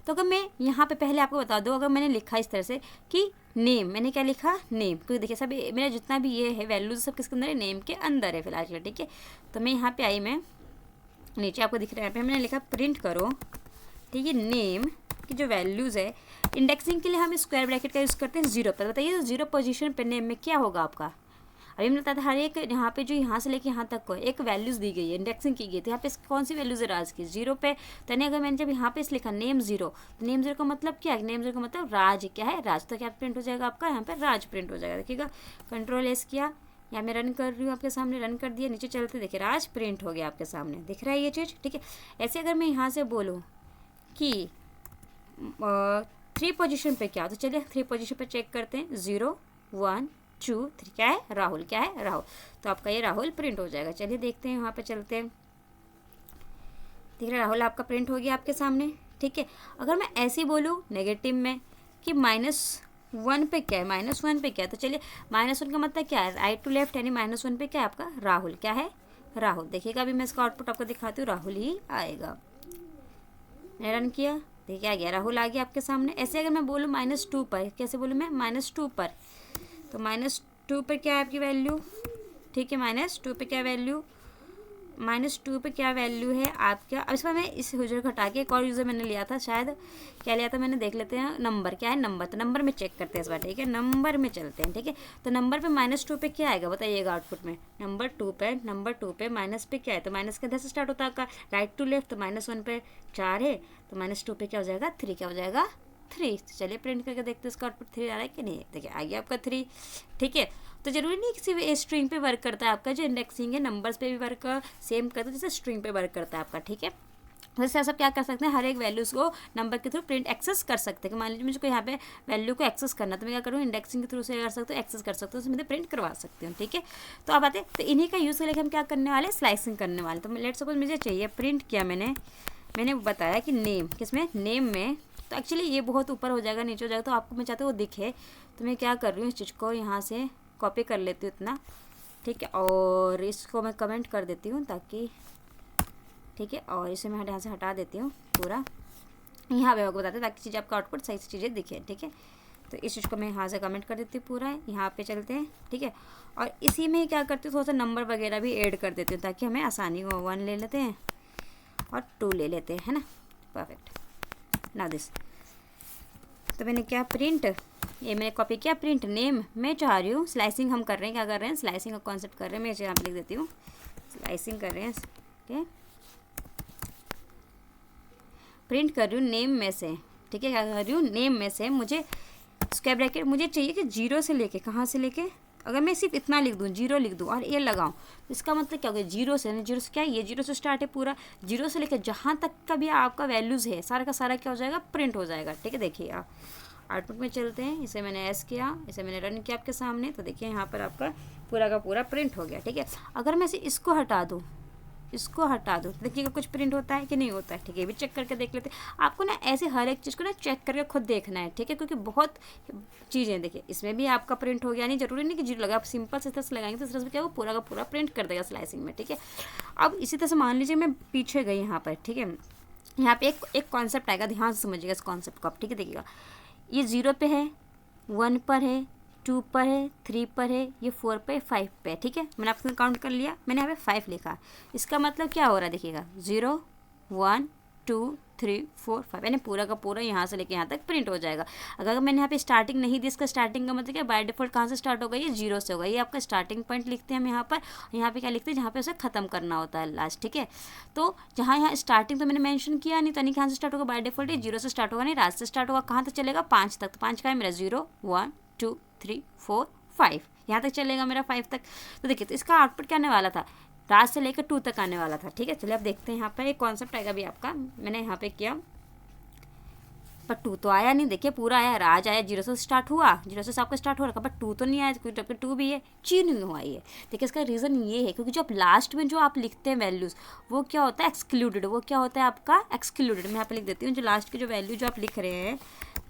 तो अगर मैं यहाँ पे पहले आपको बता दूँ, अगर मैंने लिखा इस तरह से कि नेम, मैंने क्या लिखा, नेम, क्योंकि देखिए सब मेरा जितना भी ये है वैल्यूज सब किसके अंदर है, नेम के अंदर है फिलहाल के लिए, ठीक है। तो मैं यहाँ पे आई, मैं नीचे आपको दिख रहा है, यहाँ पे मैंने लिखा प्रिंट करो, ठीक है, नेम की जो वैल्यूज़ है। इंडेक्सिंग के लिए हम स्क्वायर ब्रैकेट का यूज़ करते हैं 0 पर। बताइए 0 पोजीशन पे नेम में क्या होगा आपका। अभी मैंने बताया था हर एक यहाँ पे जो यहाँ से लेके यहाँ तक को एक वैल्यूज़ दी गई है, इंडेक्सिंग की गई। तो यहाँ पे कौन सी वैल्यूज़ है, राज की 0 पे। तो नहीं, अगर मैंने जब यहाँ पे इस लिखा नेम 0, तो नेम 0 का मतलब क्या है, नेम 0 का मतलब राज क्या है, राज। तो क्या प्रिंट हो जाएगा आपका, यहाँ पे राज प्रिंट हो जाएगा। देखिएगा Ctrl+S किया, या मैं रन कर रही हूँ आपके सामने, रन कर दिया, नीचे चलते देखिए राज प्रिंट हो गया आपके सामने, दिख रहा है ये चीज़, ठीक है। ऐसे अगर मैं यहाँ से बोलूँ कि 3 पोजीशन पे क्या, तो चलिए 3 पोजीशन पे चेक करते हैं, 0 1 2 3, क्या है, राहुल, क्या है, राहुल। तो आपका ये राहुल प्रिंट हो जाएगा। चलिए देखते हैं, वहाँ पे चलते हैं, देख रहे राहुल आपका प्रिंट हो गया आपके सामने, ठीक है। अगर मैं ऐसे ही बोलूँ नेगेटिव में कि -1 पे क्या है, -1 पे क्या है, तो चलिए -1 का मतलब क्या है, राइट टू लेफ्ट, यानी -1 पे क्या है आपका, राहुल, क्या है, राहुल। देखिएगा अभी मैं इसका आउटपुट आपको दिखाती हूँ, राहुल ही आएगा। मैंने रन किया, देखिए आ गया, राहुल आ गया आपके सामने। ऐसे अगर मैं बोलूँ -2 पर, कैसे बोलूँ मैं, -2 पर, तो -2 पर क्या है आपकी वैल्यू, ठीक है। -2 पे क्या वैल्यू, -2 पे क्या वैल्यू है आपका। अब इसमें मैं इस यूजर को हटा के एक और यूज़र मैंने लिया था, शायद क्या लिया था मैंने, देख लेते हैं, नंबर, क्या है, नंबर। तो नंबर में चेक करते हैं इस बार, ठीक है, नंबर में चलते हैं, ठीक है। तो नंबर पे -2 पे क्या आएगा, बताइएगा आउटपुट में, नंबर 2 पे माइनस पे क्या है, तो माइनस के अंदर से स्टार्ट होता है आपका, राइट टू लेफ्ट, तो -1 पे 4 है, तो -2 पे क्या हो जाएगा, 3, क्या हो जाएगा 3। तो चलिए प्रिंट करके देखते हैं इसका आउटपुट 3 आ रहा है कि नहीं। देखिए आ गया आपका 3। ठीक है, तो जरूरी नहीं किसी भी स्ट्रिंग पे वर्क करता है आपका जो इंडेक्सिंग है, नंबर्स पे भी वर्क सेम करता है जैसे स्ट्रिंग पे वर्क करता है आपका। ठीक है, वैसे सब क्या कर सकते हैं, हर एक वैल्यूज़ को नंबर के थ्रू प्रिंट एक्सेस कर सकते हैं। मान लीजिए मुझे को यहाँ पे वैल्यू को एक्सेस करना, तो मैं क्या करूँ, इंडेक्सिंग के थ्रू से कर सकते हो, एक्सेस कर सकते हो, उसमें तो प्रिंट करवा सकते हो। ठीक है, तो अब आते हैं, तो इन्हीं का यूज़ लेके हम क्या करने वाले, स्लाइसिंग करने वाले। तो लेट सपोज मुझे चाहिए, प्रिंट किया मैंने बताया कि नेम, किसमें, नेम में। तो एक्चुअली ये बहुत ऊपर हो जाएगा, नीचे हो जाएगा, तो आपको मैं चाहती हूँ वो दिखे। तो मैं क्या कर रही हूँ, इस चीज़ को यहाँ से कॉपी कर लेती हूँ इतना। ठीक है, और इसको मैं कमेंट कर देती हूँ ताकि, ठीक है, और इसे मैं यहाँ से हटा देती हूँ पूरा। यहाँ पे आपको बताते हैं ताकि चीज़ें आपका आउटपुट सही से चीज़ें दिखे। ठीक है, तो इस चीज़ को मैं यहाँ से कमेंट कर देती हूँ पूरा। यहाँ पे चलते हैं। ठीक है, और इसी में क्या करती हूँ, थोड़ा सा नंबर वगैरह भी ऐड कर देती हूँ ताकि हमें आसानी हो। 1 ले लेते हैं और 2 ले लेते हैं, है ना। परफेक्ट। नाउ दिस, तो मैंने क्या, प्रिंट, ये मैंने कॉपी किया, प्रिंट नेम। मैं चाह रही हूँ स्लाइसिंग हम कर रहे हैं, क्या कर रहे हैं, स्लाइसिंग का कॉन्सेप्ट कर रहे हैं। मैं इसे यहाँ पे लिख देती हूँ, स्लाइसिंग कर रहे हैं। ठीक, प्रिंट कर रही हूँ नेम में से। ठीक है, क्या कर रही हूँ, नेम में से मुझे स्क्वायर ब्रैकेट मुझे चाहिए कि 0 से लेके, कहाँ से लेके, अगर मैं सिर्फ इतना लिख दूँ, 0 लिख दूँ और ये लगाऊँ, तो इसका मतलब क्या हो गया, 0 से, 0 से क्या है, ये 0 से स्टार्ट है पूरा, 0 से लेकर जहाँ तक का भी आपका वैल्यूज़ है सारा का सारा क्या हो जाएगा, प्रिंट हो जाएगा। ठीक है, देखिए आप आउटपुट में चलते हैं। इसे मैंने एस किया, इसे मैंने रन किया आपके सामने, तो देखिए यहाँ पर आपका पूरा का पूरा प्रिंट हो गया। ठीक है, अगर मैं इसको हटा दूँ, इसको हटा दो, देखिएगा कुछ प्रिंट होता है कि नहीं होता है। ठीक है, ये भी चेक करके देख लेते हैं। आपको ना ऐसे हर एक चीज़ को ना चेक करके खुद देखना है। ठीक है, क्योंकि बहुत चीज़ें, देखिए इसमें भी आपका प्रिंट हो गया, नहीं जरूरी नहीं कि 0 लगा, आप सिंपल से तरह से लगाएंगे तो इस तरह से क्या वो पूरा का पूरा प्रिंट कर देगा स्लाइसिंग में। ठीक है, अब इसी तरह से मान लीजिए मैं पीछे गई यहाँ पर। ठीक है, यहाँ पे एक कॉन्सेप्ट आएगा, ध्यान से समझिएगा इस कॉन्सेप्ट को आप। ठीक है, देखिएगा ये 0 पे है, 1 पर है, 2 पर है, 3 पर है, ये 4 पे, 5 पे। ठीक है, मैंने आपने काउंट कर लिया, मैंने यहाँ पे 5 लिखा। इसका मतलब क्या हो रहा है, देखिएगा 0 1 2 3 4 5, मैंने पूरा का पूरा यहाँ से लेके यहाँ तक प्रिंट हो जाएगा। अगर मैंने यहाँ पे स्टार्टिंग नहीं दी, इसका स्टार्टिंग का मतलब क्या, बाय डिफॉल्ट कहाँ से स्टार्ट होगा, ये 0 से होगा। ये आपका स्टार्टिंग पॉइंट लिखते हैं हम यहाँ पर, यहाँ पे क्या लिखते हैं, जहाँ पे उसे खत्म करना होता है लास्ट। ठीक है, तो जहाँ यहाँ स्टार्टिंग तो मैंने मेंशन किया नहीं, तो नहीं कहाँ से स्टार्ट होगा, बाय डिफॉल्ट ये 0 से स्टार्ट होगा, नहीं रात से स्टार्ट होगा। कहाँ तक चलेगा, 5 तक। तो 5 का है मेरा, 0 1 2 3 4 5, यहाँ तक चलेगा मेरा 5 तक। तो देखिए, तो इसका आउटपुट क्या आने वाला था, रात से लेकर 2 तक आने वाला था। ठीक है, चलिए अब देखते हैं, यहाँ पर एक कॉन्सेप्ट आएगा भी आपका, मैंने यहाँ पे किया पर 2 तो आया नहीं। देखिए पूरा आया, राज आया, 0 से स्टार्ट हुआ, 0 से आपका स्टार्ट हो रखा, बट 2 तो नहीं आया, जबकि 2 भी है, ची नहीं हुआ ये। देखिए इसका रीज़न ये है क्योंकि जो आप लास्ट में जो आप लिखते हैं वैल्यूज़, वो क्या होता है, एक्सक्लूडेड। वो क्या होता है आपका, एक्सक्लूडेड। मैं यहाँ पे लिख देती हूँ, जो लास्ट की जो वैल्यू जो आप लिख रहे हैं,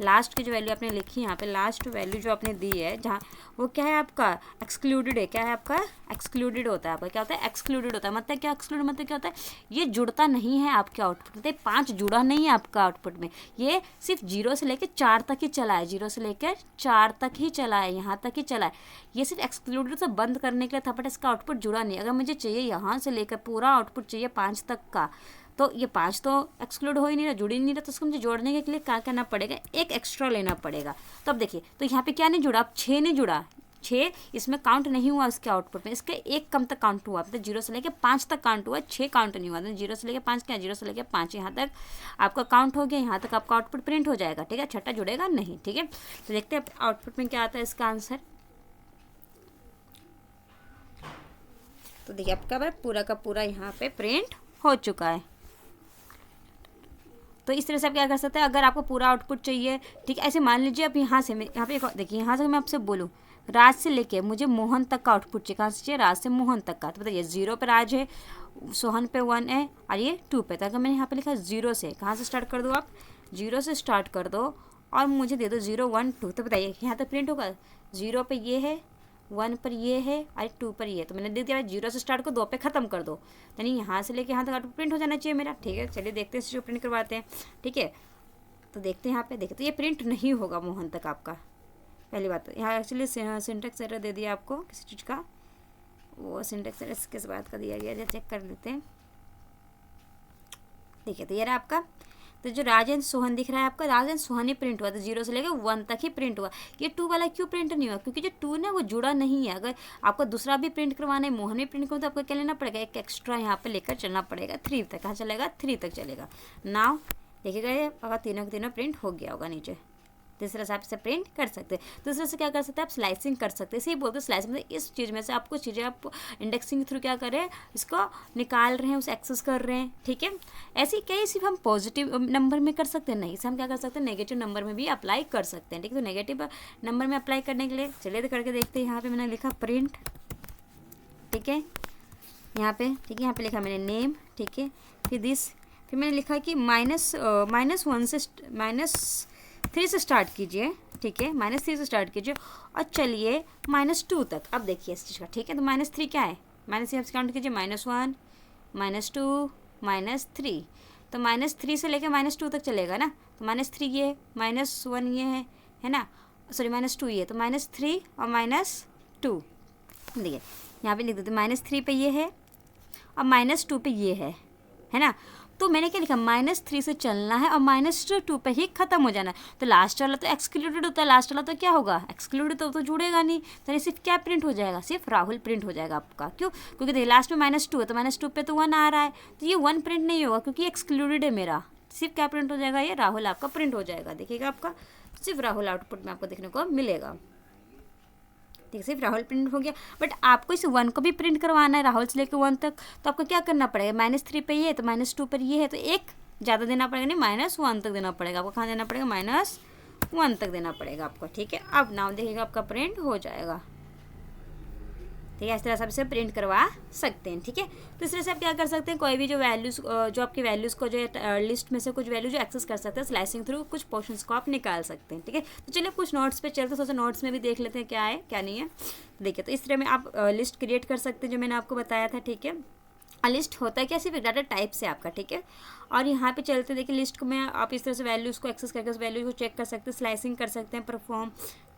लास्ट की जो वैल्यू आपने लिखी यहाँ पे, लास्ट वैल्यू जो आपने दी है, जहाँ वो क्या है आपका, एक्सक्लूडेड है। क्या है आपका, एक्सक्लूडेड होता है आपका, क्या होता है, एक्सक्लूडेड होता है। मतलब क्या एक्सक्लूडेड, मतलब क्या होता है, ये जुड़ता नहीं है आपके आउटपुट में, 5 जुड़ा नहीं है आपका आउटपुट में, ये सिर्फ 0 से लेकर 4 तक ही चला है, 0 से लेकर 4 तक ही चला है, यहाँ तक ही चला है। ये सिर्फ एक्सक्लूडेड से बंद करने के लिए था, बट इसका आउटपुट जुड़ा नहीं। अगर मुझे चाहिए यहाँ से लेकर पूरा आउटपुट चाहिए 5 तक का, तो ये 5 तो एक्सक्लूड हो ही नहीं रहा, जुड़ ही नहीं रहा, तो उसको मुझे जोड़ने के लिए क्या करना पड़ेगा, एक एक्स्ट्रा लेना पड़ेगा। तो अब देखिए, तो यहाँ पे क्या नहीं जुड़ा, अब 6 नहीं जुड़ा, 6 इसमें काउंट नहीं हुआ उसके आउटपुट में, इसके एक कम तक काउंट हुआ, मतलब 0 से लेकर 5 तक काउंट हुआ, 6 काउंट नहीं हुआ। तो 0 से लेकर 5 क्या, 0 से लेकर 5 यहाँ तक आपका काउंट हो गया, यहाँ तक आपका आउटपुट प्रिंट हो जाएगा। ठीक है, छठा जुड़ेगा नहीं। ठीक है, तो देखते हैं आउटपुट में क्या आता है इसका आंसर। तो देखिए आपका पूरा का पूरा यहाँ पे प्रिंट हो चुका है। तो इस तरह से आप क्या कर सकते हैं, अगर आपको पूरा आउटपुट चाहिए, ठीक है, ऐसे मान लीजिए आप यहाँ से, यहाँ पे देखिए, यहाँ से मैं आपसे बोलूँ राज से लेके मुझे मोहन तक का आउटपुट चाहिए, कहाँ से चाहिए, राज से मोहन तक का। तो बताइए 0 पे राज है, सोहन पे 1 है, और ये 2 पे। तो अगर मैंने यहाँ पे लिखा 0 से, कहाँ से स्टार्ट कर दो आप, 0 से स्टार्ट कर दो और मुझे दे दो 0 1 2, तो बताइए यहाँ तक प्रिंट होगा। 0 पे ये है, 1 पर ये है और 2 पर ये है, तो मैंने दे दिया 0 से स्टार्ट को 2 पे ख़त्म कर दो, यानी यहाँ से लेके यहाँ तक आउटपुट प्रिंट हो जाना चाहिए मेरा। ठीक है, चलिए देखते हैं, इसको प्रिंट करवाते हैं। ठीक है, तो देखते हैं यहाँ पे, देखते तो ये प्रिंट नहीं होगा मोहन तक आपका। पहली बात तो यहाँ एक्चुअली सिंटैक्स एरर दे दिया आपको किसी चीज़ का, वो सिंटैक्स एरर किस बात का दिया गया, चेक कर लेते हैं। देखिए तो ये रहा आपका, तो जो राजन सोहन दिख रहा है आपका, राजन सोहन ही प्रिंट हुआ, तो 0 से लेकर 1 तक ही प्रिंट हुआ। ये 2 वाला क्यों प्रिंट नहीं हुआ, क्योंकि जो 2 ना वो जुड़ा नहीं है। अगर आपको दूसरा भी प्रिंट करवाना है, मोहन भी प्रिंट करवाना, तो आपको क्या लेना पड़ेगा, एक एक्स्ट्रा यहाँ पे लेकर चलना पड़ेगा 3 तक। कहाँ चलेगा, 3 तक चलेगा। नाउ देखिएगा, अगर तीनों के तीनों प्रिंट हो गया होगा नीचे। तो इस तरह से आप इसे प्रिंट कर सकते हैं। दूसरे से क्या कर सकते हैं, आप स्लाइसिंग कर सकते हैं। इसे बोलते हैं स्लाइसिंग, मतलब इस चीज़ में से आप कुछ चीज़ें आप इंडेक्सिंग के थ्रू क्या कर रहे हैं, इसको निकाल रहे हैं, उसे एक्सेस कर रहे हैं, ठीक है। ऐसे कई सिर्फ हम पॉजिटिव नंबर में कर सकते हैं, नहीं, इसे हम क्या कर सकते हैं, नेगेटिव नंबर में भी अप्लाई कर सकते हैं, ठीक है। तो नेगेटिव नंबर में अप्लाई करने के लिए चलिए तो करके देखते हैं। यहाँ पर मैंने लिखा प्रिंट, ठीक है, यहाँ पे, ठीक है, यहाँ पे लिखा मैंने नेम, ठीक है, फिर दिस, फिर मैंने लिखा कि -1 से -3 से स्टार्ट कीजिए, ठीक है, -3 से स्टार्ट कीजिए और चलिए -2 तक। अब देखिए इस चीज़ का, ठीक है, तो -3 क्या है, -3 आप काउंट कीजिए, -1 -2 -3, तो -3 से लेकर -2 तक चलेगा ना। तो -3 ये है, -1 ये है ना, सॉरी -2 ये, तो -3 और -2, देखिए यहाँ पे लिख देते -3 पे ये है और -2 पे ये है ना। तो मैंने क्या लिखा, -3 से चलना है और -2 पे ही खत्म हो जाना है। तो लास्ट वाला तो एक्सक्लूडेड होता है, लास्ट वाला तो क्या होगा, एक्सक्लूडेड, तो जुड़ेगा नहीं। तो सिर्फ क्या प्रिंट हो जाएगा, सिर्फ राहुल प्रिंट हो जाएगा आपका। क्यों, क्योंकि देखिए लास्ट में -2 है, तो -2 पे तो 1 आ रहा है, तो ये 1 प्रिंट नहीं होगा क्योंकि एक्सक्लूडेड है मेरा। सिर्फ क्या प्रिंट हो जाएगा, ये राहुल आपका प्रिंट हो जाएगा। देखिएगा आपका सिर्फ राहुल आउटपुट में आपको देखने को मिलेगा, ठीक है, सिर्फ राहुल प्रिंट हो गया। बट आपको इस 1 को भी प्रिंट करवाना है, राहुल से लेकर 1 तक, तो आपको क्या करना पड़ेगा, -3 पे ये है तो -2 पर ये है, तो एक ज़्यादा देना पड़ेगा, नहीं, -1 तक देना पड़ेगा आपको। कहाँ देना पड़ेगा, -1 तक देना पड़ेगा आपको, ठीक है। अब नाउ देखिएगा आपका प्रिंट हो जाएगा, ठीक है। इस तरह से आप इसे प्रिंट करवा सकते हैं, ठीक है। तो इस तरह से आप क्या कर सकते हैं, कोई भी जो वैल्यूज़, जो आपकी वैल्यूज़ को, जो लिस्ट में से कुछ वैल्यू जो एक्सेस कर सकते हैं स्लाइसिंग थ्रू, कुछ पोर्शंस को आप निकाल सकते हैं, ठीक है। तो चलिए कुछ नोट्स पे चलते, थोड़ा सा नोट्स में भी देख लेते हैं क्या है क्या नहीं है। देखिए, तो इस तरह में आप लिस्ट क्रिएट कर सकते हैं, जो मैंने आपको बताया था, ठीक है। लिस्ट होता है क्या, सिर्फ डाटा टाइप से आपका, ठीक है। और यहाँ पे चलते देखिए, लिस्ट को में आप इस तरह से वैल्यूज़ को एक्सेस करके उस वैल्यू को चेक कर सकते हैं, स्लाइसिंग कर सकते हैं, परफॉर्म,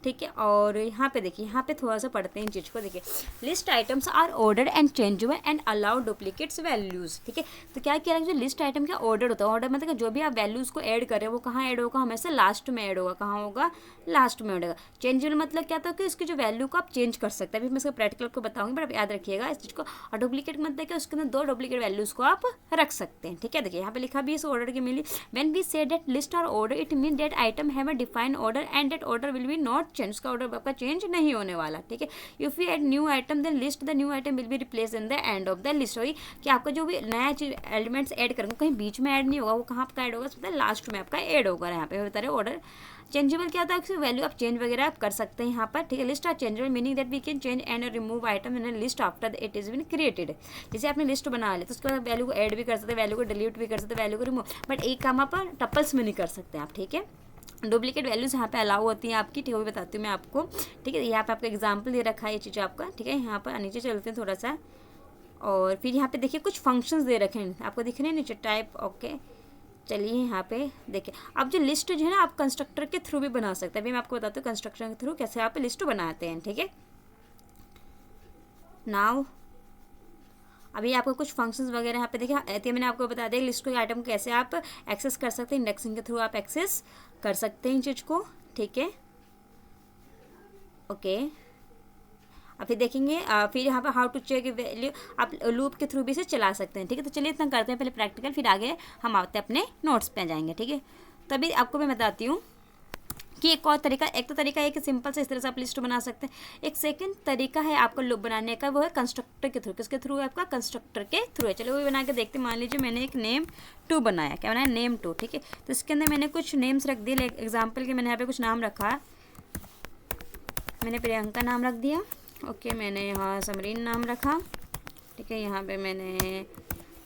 ठीक है। और यहाँ पे देखिए, यहाँ पे थोड़ा सा पढ़ते हैं इन चीज़ को। देखिए, list items are ordered and changeable and allow duplicates values, ठीक है। तो क्या किया है, जो लिस्ट आइटम का ऑर्डर होता है, ऑर्डर मतलब जो भी आप वैल्यूज़ को ऐड करें वो कहाँ ऐड होगा, हमेशा लास्ट में ऐड होगा। कहाँ होगा, लास्ट में होगा। चेंजेबल मतलब क्या था कि इसकी जो वैल्यू को आप चेंज कर सकते हैं। अभी मैं इसका प्रैक्टिकल को बताऊंगी, बट आप याद रखिएगा इस चीज़ को। और डुप्लीकेट मतलब क्या, उसके अंदर 2 डुप्लीकेट वैल्यूज़ को आप रख सकते हैं, ठीक है। देखिए यहाँ पे लिखा भी इस ऑर्डर की मिली, when we say that list और order, it mean that item have a defined order and that order will be not change, उसका ऑर्डर आपका चेंज नहीं होने वाला, ठीक है। If you add new item then list the new item will be replace in the end of the list. वही कि आपका जो भी नया चीज एलिमेंट्स ऐड करेंगे कहीं बीच में ऐड नहीं होगा, वो कहाँ आपका ऐड होगा, लास्ट में आपका ऐड होगा। यहाँ पे बता रहे ऑर्डर चेंजेबल क्या होता है, वैल्यू आप चेंज वगैरह आप कर सकते हैं यहाँ पर, ठीक है। List are changeable meaning that we can change and remove item in list after it is been created. जैसे आपने लिस्ट बना लिया तो उसके बाद वैल्यू को ऐड भी कर सकते हैं, वैल्यू को डिलीट भी कर सकते हैं, वैल्यू को रिमूव, बट एक काम आप टपल्स में नहीं कर सकते आप, ठीक है। डुप्लीकेट वैल्यूज़ यहाँ पे अलाउ होती हैं आपकी, ठीक है, वो भी बताती हूँ मैं आपको, ठीक है। यहाँ पे आपका एग्जाम्पल दे रखा है ये चीज़ आपका, ठीक है। यहाँ पर नीचे चलते हैं थोड़ा सा, और फिर यहाँ पे देखिए कुछ फंक्शंस दे रखे हैं आपको, दिख रहे हैं नीचे, टाइप, ओके। चलिए यहाँ पे देखिए, अब जो लिस्ट जो है ना आप कंस्ट्रक्टर के थ्रू भी बना सकते हैं। अभी मैं आपको बताती हूँ कंस्ट्रक्टर के थ्रू कैसे आप लिस्ट बनाते हैं, ठीक है। नाउ अभी आपको कुछ फंक्शंस वगैरह यहाँ पे देखिए, मैंने आपको बता दिया लिस्ट को, आइटम को कैसे आप एक्सेस कर सकते हैं, इंडेक्सिंग के थ्रू आप एक्सेस कर सकते हैं इन चीज़ को, ठीक है, ओके। अब फिर देखेंगे, फिर यहाँ पर हाउ टू चेक वैल्यू, आप लूप के थ्रू भी इसे चला सकते हैं, ठीक है। तो चलिए इतना करते हैं पहले प्रैक्टिकल, फिर आगे हम आते हैं अपने नोट्स पे जाएंगे, ठीक है। तभी आपको मैं बताती हूँ कि एक और तरीका, एक तो तरीका है कि सिंपल से इस तरह से आप लिस्ट बना सकते हैं। एक सेकंड तरीका है आपको लूप बनाने का, वो है कंस्ट्रक्टर के थ्रू। किसके थ्रू है, आपका कंस्ट्रक्टर के थ्रू है। चलो वो भी बना के देखते हैं। मान लीजिए मैंने एक name2 बनाया, क्या बनाया, name2, ठीक है। तो इसके अंदर मैंने कुछ नेम्स रख दिए, एग्जाम्पल के मैंने यहाँ पे कुछ नाम रखा, मैंने प्रियंका नाम रख दिया, ओके। मैंने यहाँ समरीन नाम रखा, ठीक है। यहाँ पे मैंने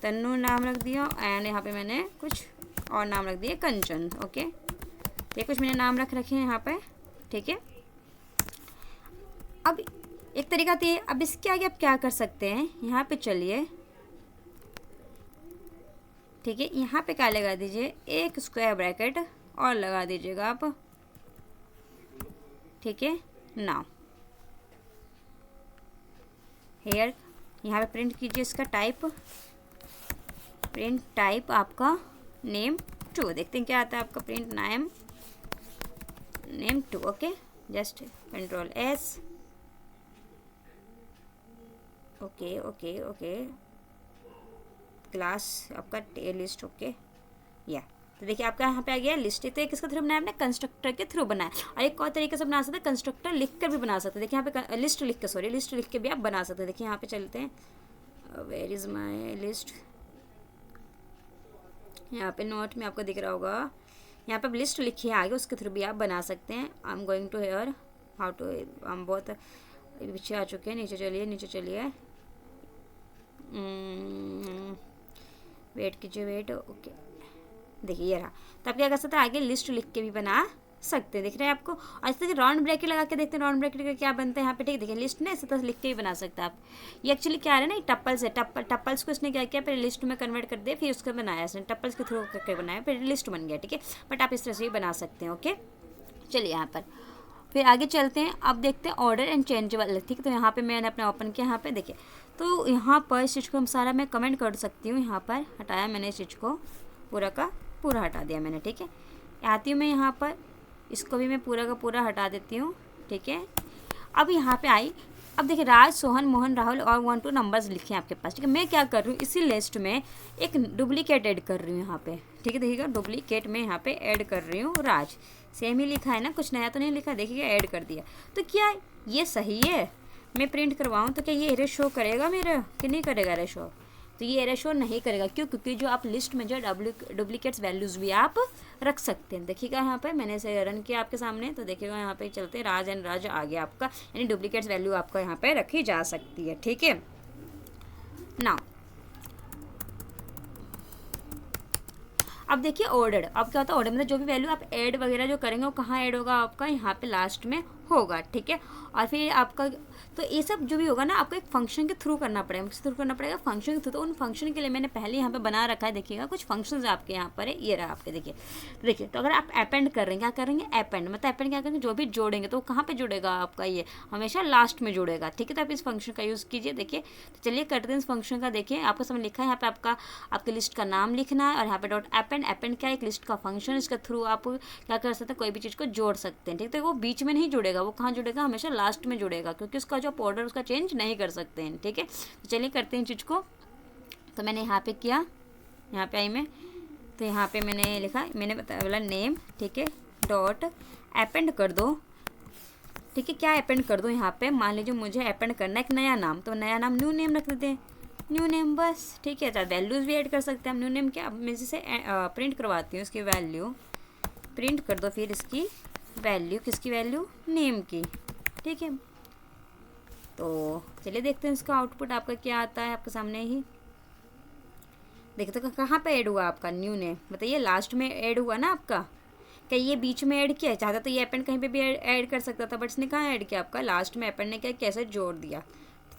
तन्नू नाम रख दिया, एंड यहाँ पे मैंने कुछ और नाम रख दिए, कंचन, ओके। ये कुछ मैंने नाम रख रखे हैं यहाँ पे, ठीक है। अब एक तरीका तो ये, अब इसके आगे आप क्या कर सकते हैं, यहाँ पे चलिए, ठीक है। यहाँ पे क्या लगा दीजिए, एक स्क्वायर ब्रैकेट और लगा दीजिएगा आप, ठीक है। नाउ हेयर, यहाँ पे प्रिंट कीजिए इसका टाइप, प्रिंट टाइप आपका name2, देखते हैं क्या आता है आपका, print name2, okay. Just control S, okay okay okay, class आपका लिस्ट, ओके, या तो देखिए आपका यहाँ पे आ गया लिस्ट। तो किसके थ्रू बनाया आपने, कंस्ट्रक्टर के थ्रू बनाया। और एक और तरीके से बना सकते हैं, कंस्ट्रक्टर लिख कर भी बना सकते हैं। देखिए यहाँ पे लिस्ट लिख के, लिस्ट लिख के भी आप बना सकते हैं। देखिए यहाँ पे चलते हैं, वेयर इज़ माई लिस्ट, यहाँ पे नोट में आपको दिख रहा होगा, यहाँ पे लिस्ट लिखी है आगे, उसके थ्रू भी आप बना सकते हैं। I am going to here how to, हम बहुत पीछे आ चुके हैं, नीचे चलिए, नीचे चलिए, वेट कीजिए, वेट, ओके। देखिए ये रहा। तो आप क्या कर सकते हैं, आगे लिस्ट लिख के भी बना सकते हैं। दिख रहे हैं आपको। और इस तरह राउंड ब्रैकेट लगा के देखते हैं, राउंड ब्रैकेट का क्या बनता है यहाँ पे, ठीक है। देखिए लिस्ट ने इसी तरह लिख के भी बना सकते हैं आप। ये एक्चुअली क्या है ना, टप्पल्स है, टप्पल्स को इसने क्या किया, फिर लिस्ट में कन्वर्ट कर दिया, फिर उसको बनाया इसने, टप्पल्स के थ्रू करके बनाया, फिर लिस्ट बन गया, ठीक है। बट आप इस तरह से भी बना सकते हैं, ओके। चलिए यहाँ पर फिर आगे चलते हैं। अब देखते हैं ऑर्डर एंड चेंजेबल, ठीक है। तो यहाँ पे मैंने अपने ओपन किया, यहाँ पे देखिए। तो यहाँ पर इस चीज़ को हम सारा मैं कमेंट कर सकती हूँ। यहाँ पर हटाया मैंने इस चीज़ को, पूरा का पूरा हटा दिया मैंने, ठीक है। आती हूँ मैं यहाँ पर, इसको भी मैं पूरा का पूरा हटा देती हूँ, ठीक है। अब यहाँ पे आई, अब देखिए राज, सोहन, मोहन, राहुल और 1 2 नंबर्स लिखे हैं आपके पास, ठीक है। मैं क्या कर रही हूँ, इसी लिस्ट में एक डुप्लीकेट ऐड कर रही हूँ यहाँ पे, ठीक है। देखिएगा डुप्लीकेट में यहाँ पे ऐड कर रही हूँ राज, सेम ही लिखा है ना, कुछ नया तो नहीं लिखा, देखिएगा ऐड कर दिया। तो क्या ये सही है, मैं प्रिंट करवाऊँ तो क्या ये एरर शो करेगा मेरा कि नहीं करेगा एरर शो? तो ये एरर शो नहीं करेगा, क्यों? क्योंकि जो आप लिस्ट में जो डुप्लीकेट्स वैल्यूज़ भी आप रख सकते हैं। देखिएगा यहाँ पे मैंने इसे रन किया आपके सामने, तो देखिएगा यहाँ पे चलते राज एंड राज आ गया आपका, यानी डुप्लीकेट्स वैल्यू आपका यहाँ पे रखी जा सकती है, ठीक है ना। अब देखिए ऑर्डर, अब क्या होता है ऑर्डर मतलब जो भी वैल्यू आप ऐड वगैरह जो करेंगे वो कहाँ ऐड होगा आपका, यहाँ पे लास्ट में होगा, ठीक है। और फिर आपका तो ये सब जो भी होगा ना आपको एक फंक्शन के थ्रू करना पड़ेगा, किस थ्रू करना पड़ेगा, फंक्शन के थ्रू। तो उन फंक्शन के लिए मैंने पहले यहाँ पे बना रखा है, देखिएगा कुछ फंक्शंस आपके यहाँ पर है, ये रहा आपके, देखिए। तो अगर आप अपेंड कर रहे हैं, क्या करेंगे अपेंड, मतलब अपेंड क्या करेंगे, जो भी जोड़ेंगे तो कहाँ पे जुड़ेगा आपका, ये हमेशा लास्ट में जुड़ेगा, ठीक है। तो आप इस फंक्शन का यूज़ कीजिए, देखिए। तो चलिए करते हैं इस फंक्शन का, देखिए आपको समय लिखा है यहाँ पे आपकी लिस्ट का नाम लिखना है, और यहाँ पे डॉट अपेंड क्या है, एक लिस्ट का फंक्शन, इसके थ्रू आप क्या कर सकते हैं, कोई भी चीज़ को जोड़ सकते हैं, ठीक है। तो वो बीच में नहीं जुड़ेगा, वो कहाँ जुड़ेगा, हमेशा लास्ट में जुड़ेगा, क्योंकि उसका जो ऑर्डर उसका चेंज नहीं कर सकते हैं, ठीक है। तो चलिए करते हैं चीज़ को। तो मैंने यहाँ पे किया, यहाँ पे आई मैं, तो यहाँ पे मैंने लिखा, मैंने बताया बोला नेम, ठीक है, डॉट अपेंड कर दो, ठीक है। क्या अपेंड कर दो यहाँ पे, मान लीजिए मुझे अपेंड करना है एक नया नाम, तो नया नाम न्यू नेम रख देते हैं, न्यू नेम बस, ठीक है। वैल्यूज़ भी ऐड कर सकते हैं हम। न्यू नेम क्या, अब मैं इसे प्रिंट करवाती हूँ, इसकी वैल्यू प्रिंट कर दो, फिर इसकी वैल्यू, किसकी वैल्यू, नेम की, ठीक है। तो चलिए देखते हैं इसका आउटपुट आपका क्या आता है, आपके सामने ही देखिए। तो कहाँ पे ऐड हुआ आपका न्यू नेम, बताइए, लास्ट में ऐड हुआ ना आपका, क्या ये बीच में ऐड किया, चाहता तो ये अपेंड कहीं पे भी ऐड कर सकता था, बट इसने कहाँ ऐड किया आपका, लास्ट में अपेंड ने क्या कैसे जोड़ दिया,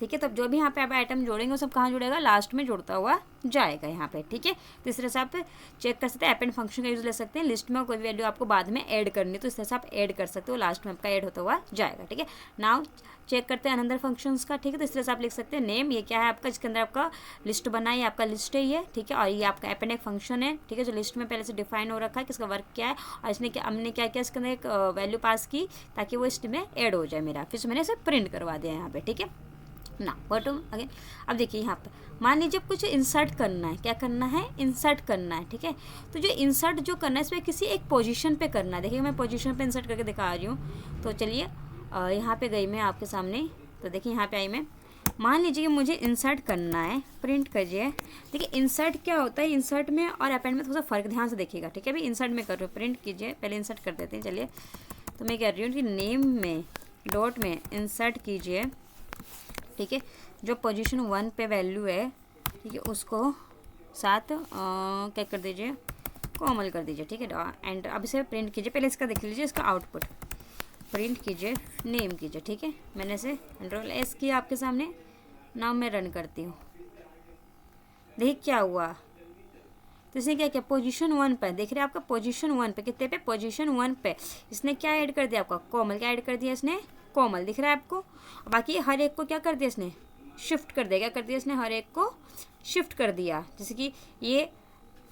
ठीक है। तब जो भी यहाँ पे आप आइटम जोड़ेंगे वो सब कहाँ जुड़ेगा, लास्ट में जुड़ता हुआ जाएगा यहाँ पे, ठीक है। तो इस तरह से आप चेक कर सकते हैं, अपेंड फंक्शन का यूज़ ले सकते हैं, लिस्ट में कोई वैल्यू आपको बाद में ऐड करनी है तो इस तरह से आप ऐड कर सकते हो, लास्ट में आपका ऐड होता हुआ जाएगा, ठीक है। नाउ चेक करते हैं अनदर फंक्शंस का, ठीक है। तो इस तरह से आप लिख सकते हैं नेम, ये क्या है आपका, इसके अंदर आपका लिस्ट बना है, ये आपका लिस्ट है ये, ठीक है। और ये आपका अपेंड एक फंक्शन है, ठीक है, जो लिस्ट में पहले से डिफाइन हो रखा है कि इसका वर्क क्या है, और इसने क्या, हमने क्या किया, इसके अंदर एक वैल्यू पास की ताकि वो लिस्ट में ऐड हो जाए मेरा, फिर मैंने इसे प्रिंट करवा दिया यहाँ पे, ठीक है ना। बॉटम अगेन, अब देखिए यहाँ पर मान लीजिए कुछ इंसर्ट करना है, क्या करना है, इंसर्ट करना है, ठीक है। तो जो इंसर्ट जो करना है इसमें किसी एक पोजीशन पे करना है, देखिए मैं पोजीशन पे इंसर्ट करके दिखा रही हूँ। तो चलिए यहाँ पे गई मैं आपके सामने, तो देखिए यहाँ पे आई मैं, मान लीजिए कि मुझे इंसर्ट करना है, प्रिंट करिए। देखिए इंसर्ट क्या होता है, इंसर्ट में और अपेंड में थोड़ा सा फर्क ध्यान से देखिएगा, ठीक है। अभी इंसर्ट में कर रही हूँ, प्रिंट कीजिए, पहले इंसर्ट कर देते हैं, चलिए। तो मैं कह रही हूँ कि नेम में डॉट में इंसर्ट कीजिए, ठीक है। जो पोजीशन 1 पे वैल्यू है, ठीक है, उसको साथ क्या कर दीजिए, कोमल कर दीजिए, ठीक है। एंड अब इसे प्रिंट कीजिए, पहले इसका देख लीजिए, इसका आउटपुट प्रिंट कीजिए, नेम कीजिए, ठीक है। मैंने इसे कंट्रोल एस किया आपके सामने, नाउ मैं रन करती हूँ, देखिए क्या हुआ। तो इसने क्या किया, पोजीशन 1 पे, देख रहे हैं आपका पोजीशन 1 पे, कितने पे, पोजीशन 1 पे इसने क्या ऐड कर दिया आपका, कोमल, क्या ऐड कर दिया इसने, कोमल, दिख रहा है आपको। बाकी हर एक को क्या कर दिया इसने, शिफ्ट कर दिया, क्या कर दिया इसने, हर एक को शिफ्ट कर दिया। जैसे कि ये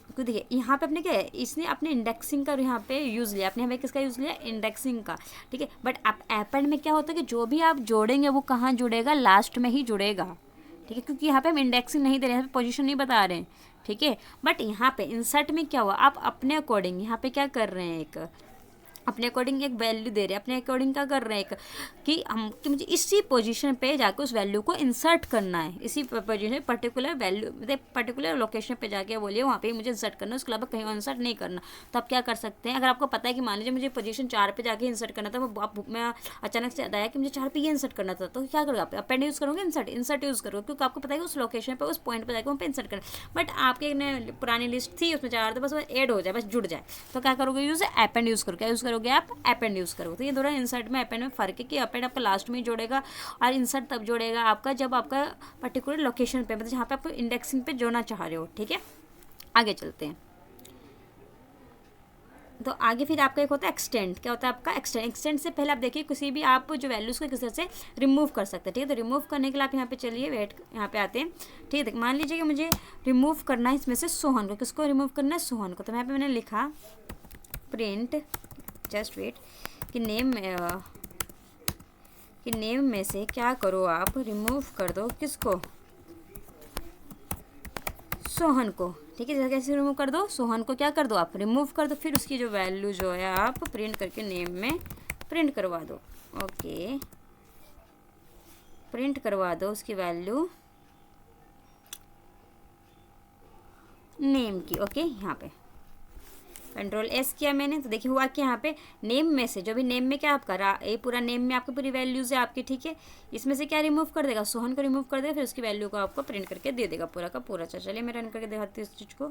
तो देखिए यहाँ पे अपने क्या है, इसने अपने इंडेक्सिंग का यहाँ पे यूज़ लिया, अपने हमें किसका यूज़ लिया, इंडेक्सिंग का, ठीक है। बट आप अपेंड में क्या होता है कि जो भी आप जोड़ेंगे वो कहाँ जुड़ेगा, लास्ट में ही जुड़ेगा, ठीक है, क्योंकि यहाँ पे हम इंडेक्सिंग नहीं दे रहे हैं, पोजीशन नहीं बता रहे हैं, ठीक है। बट यहाँ पे इंसर्ट में क्या हुआ, आप अपने अकॉर्डिंग यहाँ पे क्या कर रहे हैं, एक अपने अकॉर्डिंग एक वैल्यू दे रहे हैं, अपने अकॉर्डिंग क्या कर रहे हैं कि मुझे इसी पोजीशन पे जाके उस वैल्यू को इंसर्ट करना है, इसी पोजीशन पर्टिकुलर वैल्यू मतलब पर्टिकुलर लोकेशन पे जाके बोलिए वहाँ पे मुझे इंसर्ट करना है, उसके अलावा कहीं और इंसर्ट नहीं करना। तो आप क्या कर सकते हैं, अगर आपको पता है कि मान लीजिए मुझे पोजीशन 4 पे जाके इंसर्ट करना था, मैं अचानक से याद आया कि मुझे 4 पे ये इंसर्ट करना था, तो क्या करोगे आप, अपेंड यूज़ करोगे, इंसर्ट यूज़ करोगे, क्योंकि आपको पता है कि उस लोकेशन पर उस पॉइंट पर जाकर वहाँ पे इंसर्ट करना। बट आपके पुरानी लिस्ट थी उसमें 4 थे, बस वो ऐड हो जाए, बस जुड़ जाए, तो क्या करोगे, यूज़ अपेंड यूज़ करो, क्या यूज़ करोगे आप, अपेंड यूज़ करो। तो ये दोनों इंसर्ट में अपेंड में फ़र्क है कि अपेंड आपका लास्ट में जोड़ेगा और इंसर्ट तब जोड़ेगा आपका जब आपका पर्टिकुलर लोकेशन पे मतलब जहाँ पे आप इंडेक्सिंग पे जोड़ना चाह रहे हो, ठीक है। आगे चलते हैं, तो आगे फिर आपका एक होता है एक्सटेंड। क्या होता है आपका एक्सटेंड से पहले आप देखिए किसी भी आप जो वैल्यूज़ को किसी तरह से रिमूव कर सकते हैं, ठीक है। तो रिमूव करने के लिए आप यहाँ पे चलिए वेट, यहाँ पे आते हैं, ठीक है। मान लीजिए कि मुझे रिमूव करना है इसमें से सोहन को, किसको रिमूव करना है, सोहन को। तो यहाँ पे मैंने लिखा प्रिंट, जस्ट वेट, कि नेम में से क्या करो आप, रिमूव कर दो, किसको, सोहन को, ठीक है। कैसे रिमूव कर दो, सोहन को क्या कर दो आप, रिमूव कर दो, फिर उसकी जो वैल्यू जो है आप प्रिंट करके नेम में प्रिंट करवा दो, ओके, प्रिंट करवा दो उसकी वैल्यू नेम की, ओके। यहाँ पे कंट्रोल एस किया मैंने, तो देखिए हुआ कि यहाँ पे नेम में से जो भी नेम में क्या आपका ये पूरा नेम में आपकी पूरी वैल्यूज़ है आपकी, ठीक है। इसमें से क्या रिमूव कर देगा, सोहन को रिमूव कर देगा, फिर उसकी वैल्यू को आपको प्रिंट करके दे देगा पूरा का पूरा। चलिए मैं रन करके दिखाती हूँ इस चीज़ को।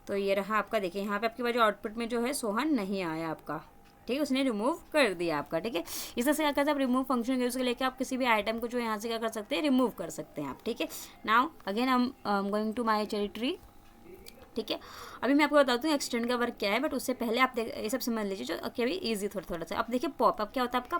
तो ये रहा आपका, देखिए यहाँ पे आपके पास जो आउटपुट में जो है सोहन नहीं आया आपका, ठीक है, उसने रिमूव कर दिया आपका, ठीक है। इस तरह से क्या करते हैं आप, रिमूव फंक्शन यूज़ कर लेके आप किसी भी आइटम को जो यहाँ से क्या कर सकते हैं, रिमूव कर सकते हैं आप, ठीक है। Now again I am going to my cherry tree, ठीक है। अभी मैं आपको बताती हूँ एक्सटेंड का वर्क क्या है, बट उससे पहले आप ये सब समझ लीजिए जो क्या भी ईजी थोड़ा सा। अब देखिए पॉप, अब क्या होता है आपका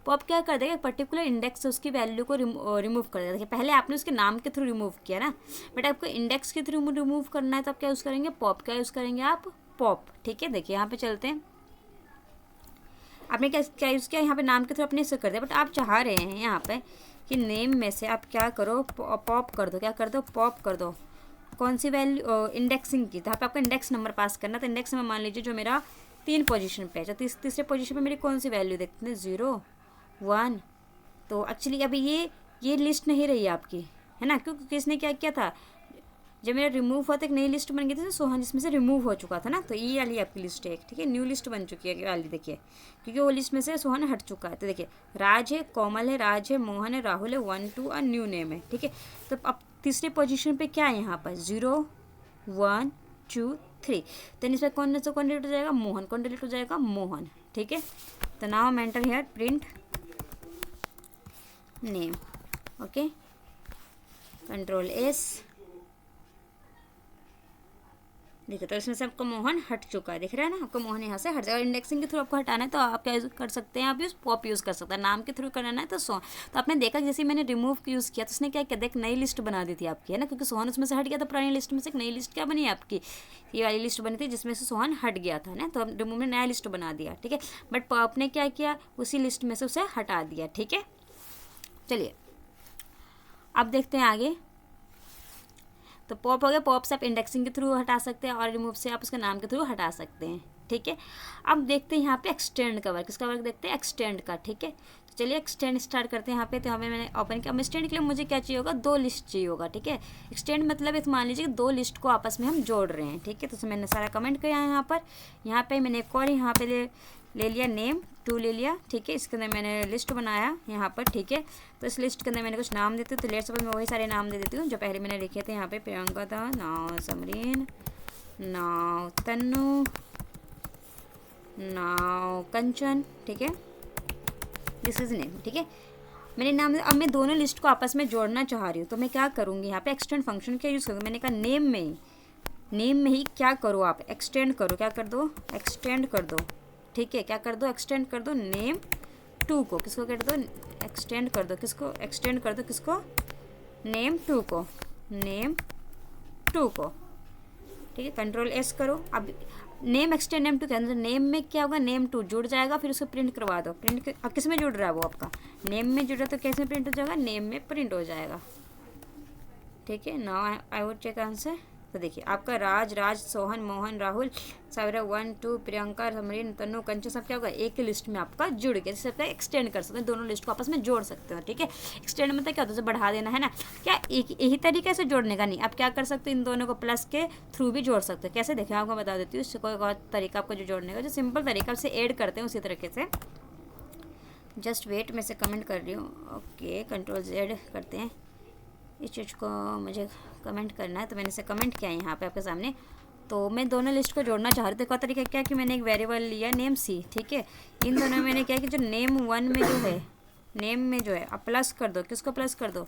पॉप क्या कर देगा, पर्टिकुलर इंडेक्स से उसकी वैल्यू को रिमूव कर देगा। देखिए पहले आपने उसके नाम के थ्रू रिमूव किया ना, बट आपको इंडेक्स के थ्रू रिमूव करना है, तो आप क्या यूज़ करेंगे, पॉप। क्या यूज़ करेंगे आप, पॉप, ठीक है। देखिए यहाँ पे चलते हैं, आपने क्या यूज़ किया, यहाँ पे नाम के थ्रू अपने से कर दिया, बट आप चाह रहे हैं यहाँ पे कि नेम में से आप क्या करो, पॉप कर दो, क्या कर दो, पॉप कर दो, कौन सी वैल्यू, इंडेक्सिंग की। तो यहाँ पे आपका इंडेक्स नंबर पास करना, तो इंडेक्स नंबर मान लीजिए जो मेरा 3 पोजीशन पे है, तो तीसरे पोजीशन पे मेरी कौन सी वैल्यू देखते हैं, 0 1। तो एक्चुअली अभी ये लिस्ट नहीं रही आपकी, है ना, क्योंकि किसने क्या किया था, जब मेरा रिमूव हुआ तो एक नई लिस्ट बन गई थी, तो सोहन जिसमें से रिमूव हो चुका था ना, तो ये वाली आपकी लिस्ट है, ठीक है, न्यू लिस्ट बन चुकी है वाली, देखिए, क्योंकि वो लिस्ट में से सोहन हट चुका है। तो देखिए राज है, कोमल है, राज है, मोहन है, राहुल है, 1 2 और न्यू नेम है, ठीक है। तो अब तीसरे पोजीशन पे क्या है यहाँ पर, 0 1 2 3, तो इसमें कौन सा कौन डिलीट हो जाएगा, मोहन, कौन डिलीट हो जाएगा, मोहन, ठीक है। तो नाउ हम enter here print name, okay, control S, देखिए तो इसमें से आपका मोहन हट चुका है, दिख रहा है ना, आपका मोहन यहाँ से हट जाएगा। इंडेक्सिंग के थ्रू आपको हटाना है तो आप क्या कर सकते हैं, आप यूज़ पॉप यूज़ कर सकते हैं, नाम के थ्रू करना है तो सोहन। तो आपने देखा जैसे मैंने रिमूव यूज़ किया तो उसने क्या किया, एक नई लिस्ट बना दी थी आपकी, है ना, क्योंकि सोहन उसमें से हट गया था, पुरानी लिस्ट में से एक नई लिस्ट क्या बनी आपकी, ये वाली लिस्ट बनी थी जिसमें से सोहन हट गया था ना, तो हम रिमूव में नया लिस्ट बना दिया, ठीक है। बट पॉप ने क्या किया, उसी लिस्ट में से उसे हटा दिया, ठीक है। चलिए अब देखते हैं आगे। तो पॉप हो गया, पॉप से आप इंडेक्सिंग के थ्रू हटा सकते हैं और रिमूव से आप उसके नाम के थ्रू हटा सकते हैं, ठीक है। अब देखते हैं यहाँ पे एक्सटेंड का वर्क, किसका वर्क देखते हैं, एक्सटेंड का, ठीक है। तो चलिए एक्सटेंड स्टार्ट करते हैं यहाँ पे। तो यहाँ पे मैंने ओपन किया, एक्सटेंड के लिए मुझे क्या चाहिए होगा, 2 लिस्ट चाहिए होगा, ठीक है। एक्सटेंड मतलब एक मान लीजिए 2 लिस्ट को आपस में हम जोड़ रहे हैं, ठीक है। तो मैंने सारा कमेंट किया है यहाँ पर मैंने एक और यहाँ पे ले लिया नेम 2 ले लिया, ठीक है। इसके अंदर मैंने लिस्ट बनाया यहाँ पर, ठीक है। तो इस लिस्ट के अंदर मैंने कुछ नाम देती हूँ, तो लेट सपोज मैं वही सारे नाम दे देती हूँ जो पहले मैंने लिखे थे। यहाँ पे प्रियंका था, now Samreen, now Tannu, now Kanchan, ठीक है, दिस इज नेम, ठीक है। मैंने नाम, अब मैं दोनों लिस्ट को आपस में जोड़ना चाह रही हूँ, तो मैं क्या करूँगी, यहाँ पे एक्सटेंड फंक्शन क्या यूज़ करूँगी, मैंने कहा नेम में ही क्या करो आप, एक्सटेंड करो, क्या कर दो, एक्सटेंड कर दो, ठीक है। क्या कर दो, एक्सटेंड कर दो नेम 2 को, किसको कर दो, एक्सटेंड कर दो, किसको, एक्सटेंड कर दो, किसको, नेम 2 को, नेम 2 को, ठीक है। कंट्रोल एस करो। अब नेम एक्सटेंड नेम 2 के अंदर नेम में क्या होगा, नेम 2 जुड़ जाएगा, फिर उसको प्रिंट करवा दो। अब किस में जुड़ रहा है वो आपका, नेम में जुड़ रहा है, तो कैसे प्रिंट हो जाएगा, नेम में प्रिंट हो जाएगा, ठीक है। Now I would check answer. तो देखिए आपका राज, सोहन, मोहन, राहुल, सावरा, 1 2, प्रियंका, समरीन, तनु, कंचन सब क्या होगा एक ही लिस्ट में आपका जुड़ गया। जैसे आपका एक्सटेंड कर सकते हैं, दोनों लिस्ट को आपस में जोड़ सकते हो। ठीक है, एक्सटेंड मतलब क्या होता है, जैसे बढ़ा देना है ना, क्या एक यही तरीके से जोड़ने का नहीं, आप क्या कर सकते हो, इन दोनों को प्लस के थ्रू भी जोड़ सकते हो। कैसे देखें आपको बता देती हूँ, इससे कोई और तरीका आपको जो जोड़ने का, जो सिंपल तरीका से ऐड करते हैं उसी तरीके से। जस्ट वेट, मैं से कमेंट कर रही हूँ। ओके, Ctrl+Z करते हैं। इस चीज़ को मुझे कमेंट करना है, तो मैंने इसे कमेंट किया है यहाँ पे आपके सामने। तो मैं दोनों लिस्ट को जोड़ना चाह रही थी। का तरीका क्या कि मैंने एक वेरिएबल लिया नेम सी, ठीक है। इन दोनों में मैंने क्या कि जो नेम 1 में जो है, नेम में जो है आप प्लस कर दो, किसको प्लस कर दो,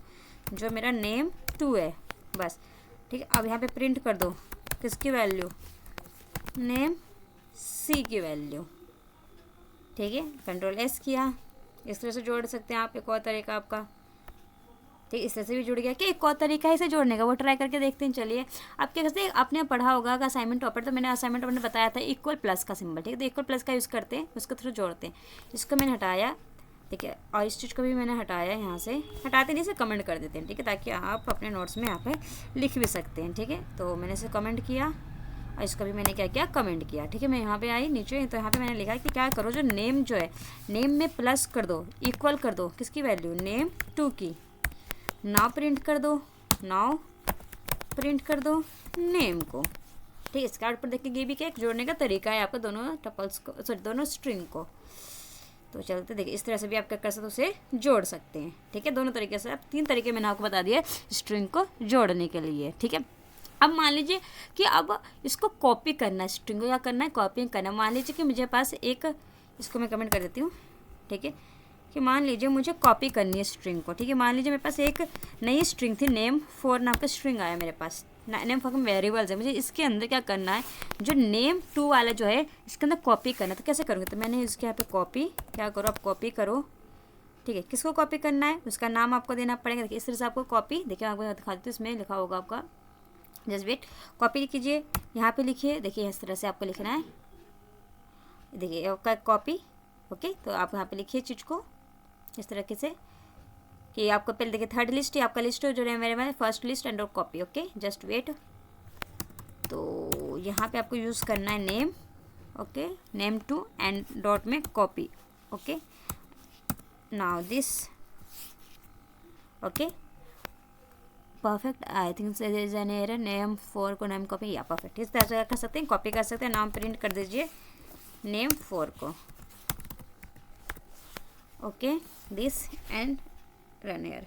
जो मेरा नेम 2 है, बस। ठीक है, अब यहाँ पे प्रिंट कर दो किसकी वैल्यू, नेम सी की वैल्यू। ठीक है, Ctrl+S किया। इस तरह से जोड़ सकते हैं आप, एक और तरीका आपका। ठीक, इस तरह से भी जुड़ गया। कि एक और तरीका है इसे जोड़ने का, वो ट्राई करके देखते हैं। चलिए, आप क्या करते हैं, आपने पढ़ा होगा कि असाइनमेंट टॉपर, तो मैंने असाइनमेंट टॉपर ने बताया था इक्वल प्लस का सिंबल। ठीक है, तो इक्वल प्लस का यूज़ करते हैं, उसके थ्रू जोड़ते हैं। इसको मैंने हटाया, ठीक है, और इस चीज़ को भी मैंने हटाया। यहाँ से हटाते नहीं, इसे कमेंट कर देते हैं। ठीक है, ताकि आप अपने नोट्स में यहाँ पे लिख भी सकते हैं। ठीक है, तो मैंने इसे कमेंट किया और इसका भी मैंने क्या किया, कमेंट किया। ठीक है, मैं यहाँ पे आई नीचे, तो यहाँ पे मैंने लिखा कि क्या करो, जो नेम जो है, नेम में प्लस कर दो, इक्वल कर दो किसकी वैल्यू, नेम 2 की। नाउ प्रिंट कर दो, नाउ प्रिंट कर दो नेम को। ठीक है, इसका आउटपुट देखिए, ये भी क्या जोड़ने का तरीका है आपका, दोनों टपल्स को, सॉरी दोनों स्ट्रिंग को। तो चलते देखिए, इस तरह से भी आप क्या कर सकते हो, उसे जोड़ सकते हैं। ठीक है, दोनों तरीके से आप, 3 तरीके मैंने आपको बता दिया स्ट्रिंग को जोड़ने के लिए। ठीक है, अब मान लीजिए कि अब इसको कॉपी करना है, स्ट्रिंग को क्या करना है, कॉपी करना है। मान लीजिए कि मुझे पास एक, इसको मैं कमेंट कर देती हूँ। ठीक है, कि मान लीजिए मुझे कॉपी करनी है स्ट्रिंग को। ठीक है, मान लीजिए मेरे पास एक नई स्ट्रिंग थी, नेम 4 नाम का स्ट्रिंग आया मेरे पास। नेम 4 वेरिएबल्स है, मुझे इसके अंदर क्या करना है, जो नेम 2 वाला जो है इसके अंदर कॉपी करना है। तो कैसे करूँगी, तो मैंने इसके यहाँ पे कॉपी, क्या करो आप कॉपी करो। ठीक है, किसको कॉपी करना है, उसका नाम आपको देना पड़ेगा। देखिए इस तरह से आपको कॉपी, देखिए आपको दिखा देती हूँ, इसमें लिखा होगा आपका, जस्ट वेट, कॉपी कीजिए, यहाँ पे लिखिए। देखिए इस तरह से आपको लिखना है, देखिए आपका कॉपी। ओके, तो आप यहाँ पे लिखिए चीज़ को इस तरीके से कि आपको पहले देखिए थर्ड लिस्ट ही आपका लिस्ट जो है मेरे में, first list and copy. Okay, just wait. तो यहाँ पे आपको यूज़ करना है name, okay, name 2 and dot में copy. Okay, now this, okay, perfect. I think is an error, name 4 को नेम कॉपी, या परफेक्ट। इस तरह से कर सकते हैं, कॉपी कर सकते हैं, नाम प्रिंट कर दीजिए नेम 4 को। Okay, this and run here.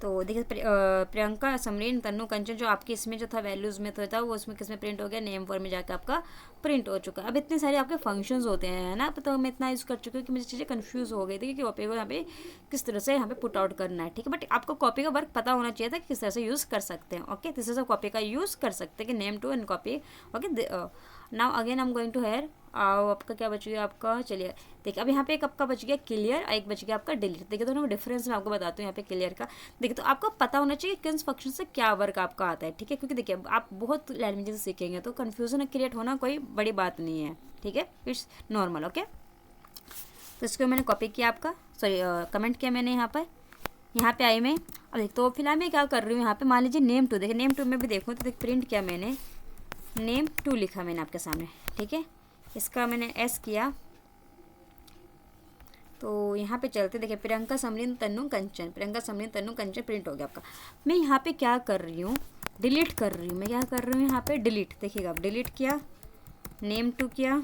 तो देखिए प्रियंका, समरीन, तन्नू, कंचन जो आपकी इसमें जो था वैल्यूज़ में तो था, वो उसमें किस में प्रिंट हो गया, नेम 4 में जाकर आपका प्रिंट हो चुका है। अब इतने सारे आपके फंक्शंस होते हैं ना, तो मैं इतना यूज़ कर चुकी हूँ कि मुझे चीज़ें कन्फ्यूज़ हो गई थी कि कॉपी को यहाँ पे किस तरह से यहाँ पे पुट आउट करना है। ठीक है, बट आपको कॉपी का वर्क पता होना चाहिए था कि किस तरह से यूज़ कर सकते हैं। ओके, दिस इज कॉपी का यूज़ कर सकते हैं कि name 2 and copy. Okay, now again I am going to here, आपका क्या बच गया आपका, चलिए देखिए अब यहाँ पे एक आपका बच गया क्लियर और एक बच गया आपका डिलीट। देखिए दोनों का डिफरेंस मैं आपको बताती हूँ। यहाँ पे क्लियर का देखिए, तो आपको पता होना चाहिए किस फंक्शन से क्या वर्क आपका आता है। ठीक है, क्योंकि देखिए आप बहुत लैंग्वेजेस सीखेंगे तो कन्फ्यूजन क्रिएट होना कोई बड़ी बात नहीं है। ठीक है, इट्स नॉर्मल। ओके, तो इसको मैंने कॉपी किया आपका, सॉरी कमेंट किया मैंने यहाँ पे आई मैं। अब देख, तो फिलहाल मैं क्या कर रही हूँ, यहाँ पे मान लीजिए नेम 2, देखिए नेम 2 में भी देखूँ तो देख प्रिंट किया मैंने, नेम 2 लिखा मैंने आपके सामने। ठीक है, इसका मैंने एस किया। तो यहाँ पे चलते देखिए, प्रियंका, समरीन, तन्नू, कंचन, प्रियंका, समरीन, तन्नू, कंचन प्रिंट हो गया आपका। मैं यहाँ पे क्या कर रही हूँ, डिलीट कर रही हूँ। मैं क्या कर रही हूँ यहाँ पे, डिलीट। देखिएगा आप, डिलीट किया, नेम 2 किया।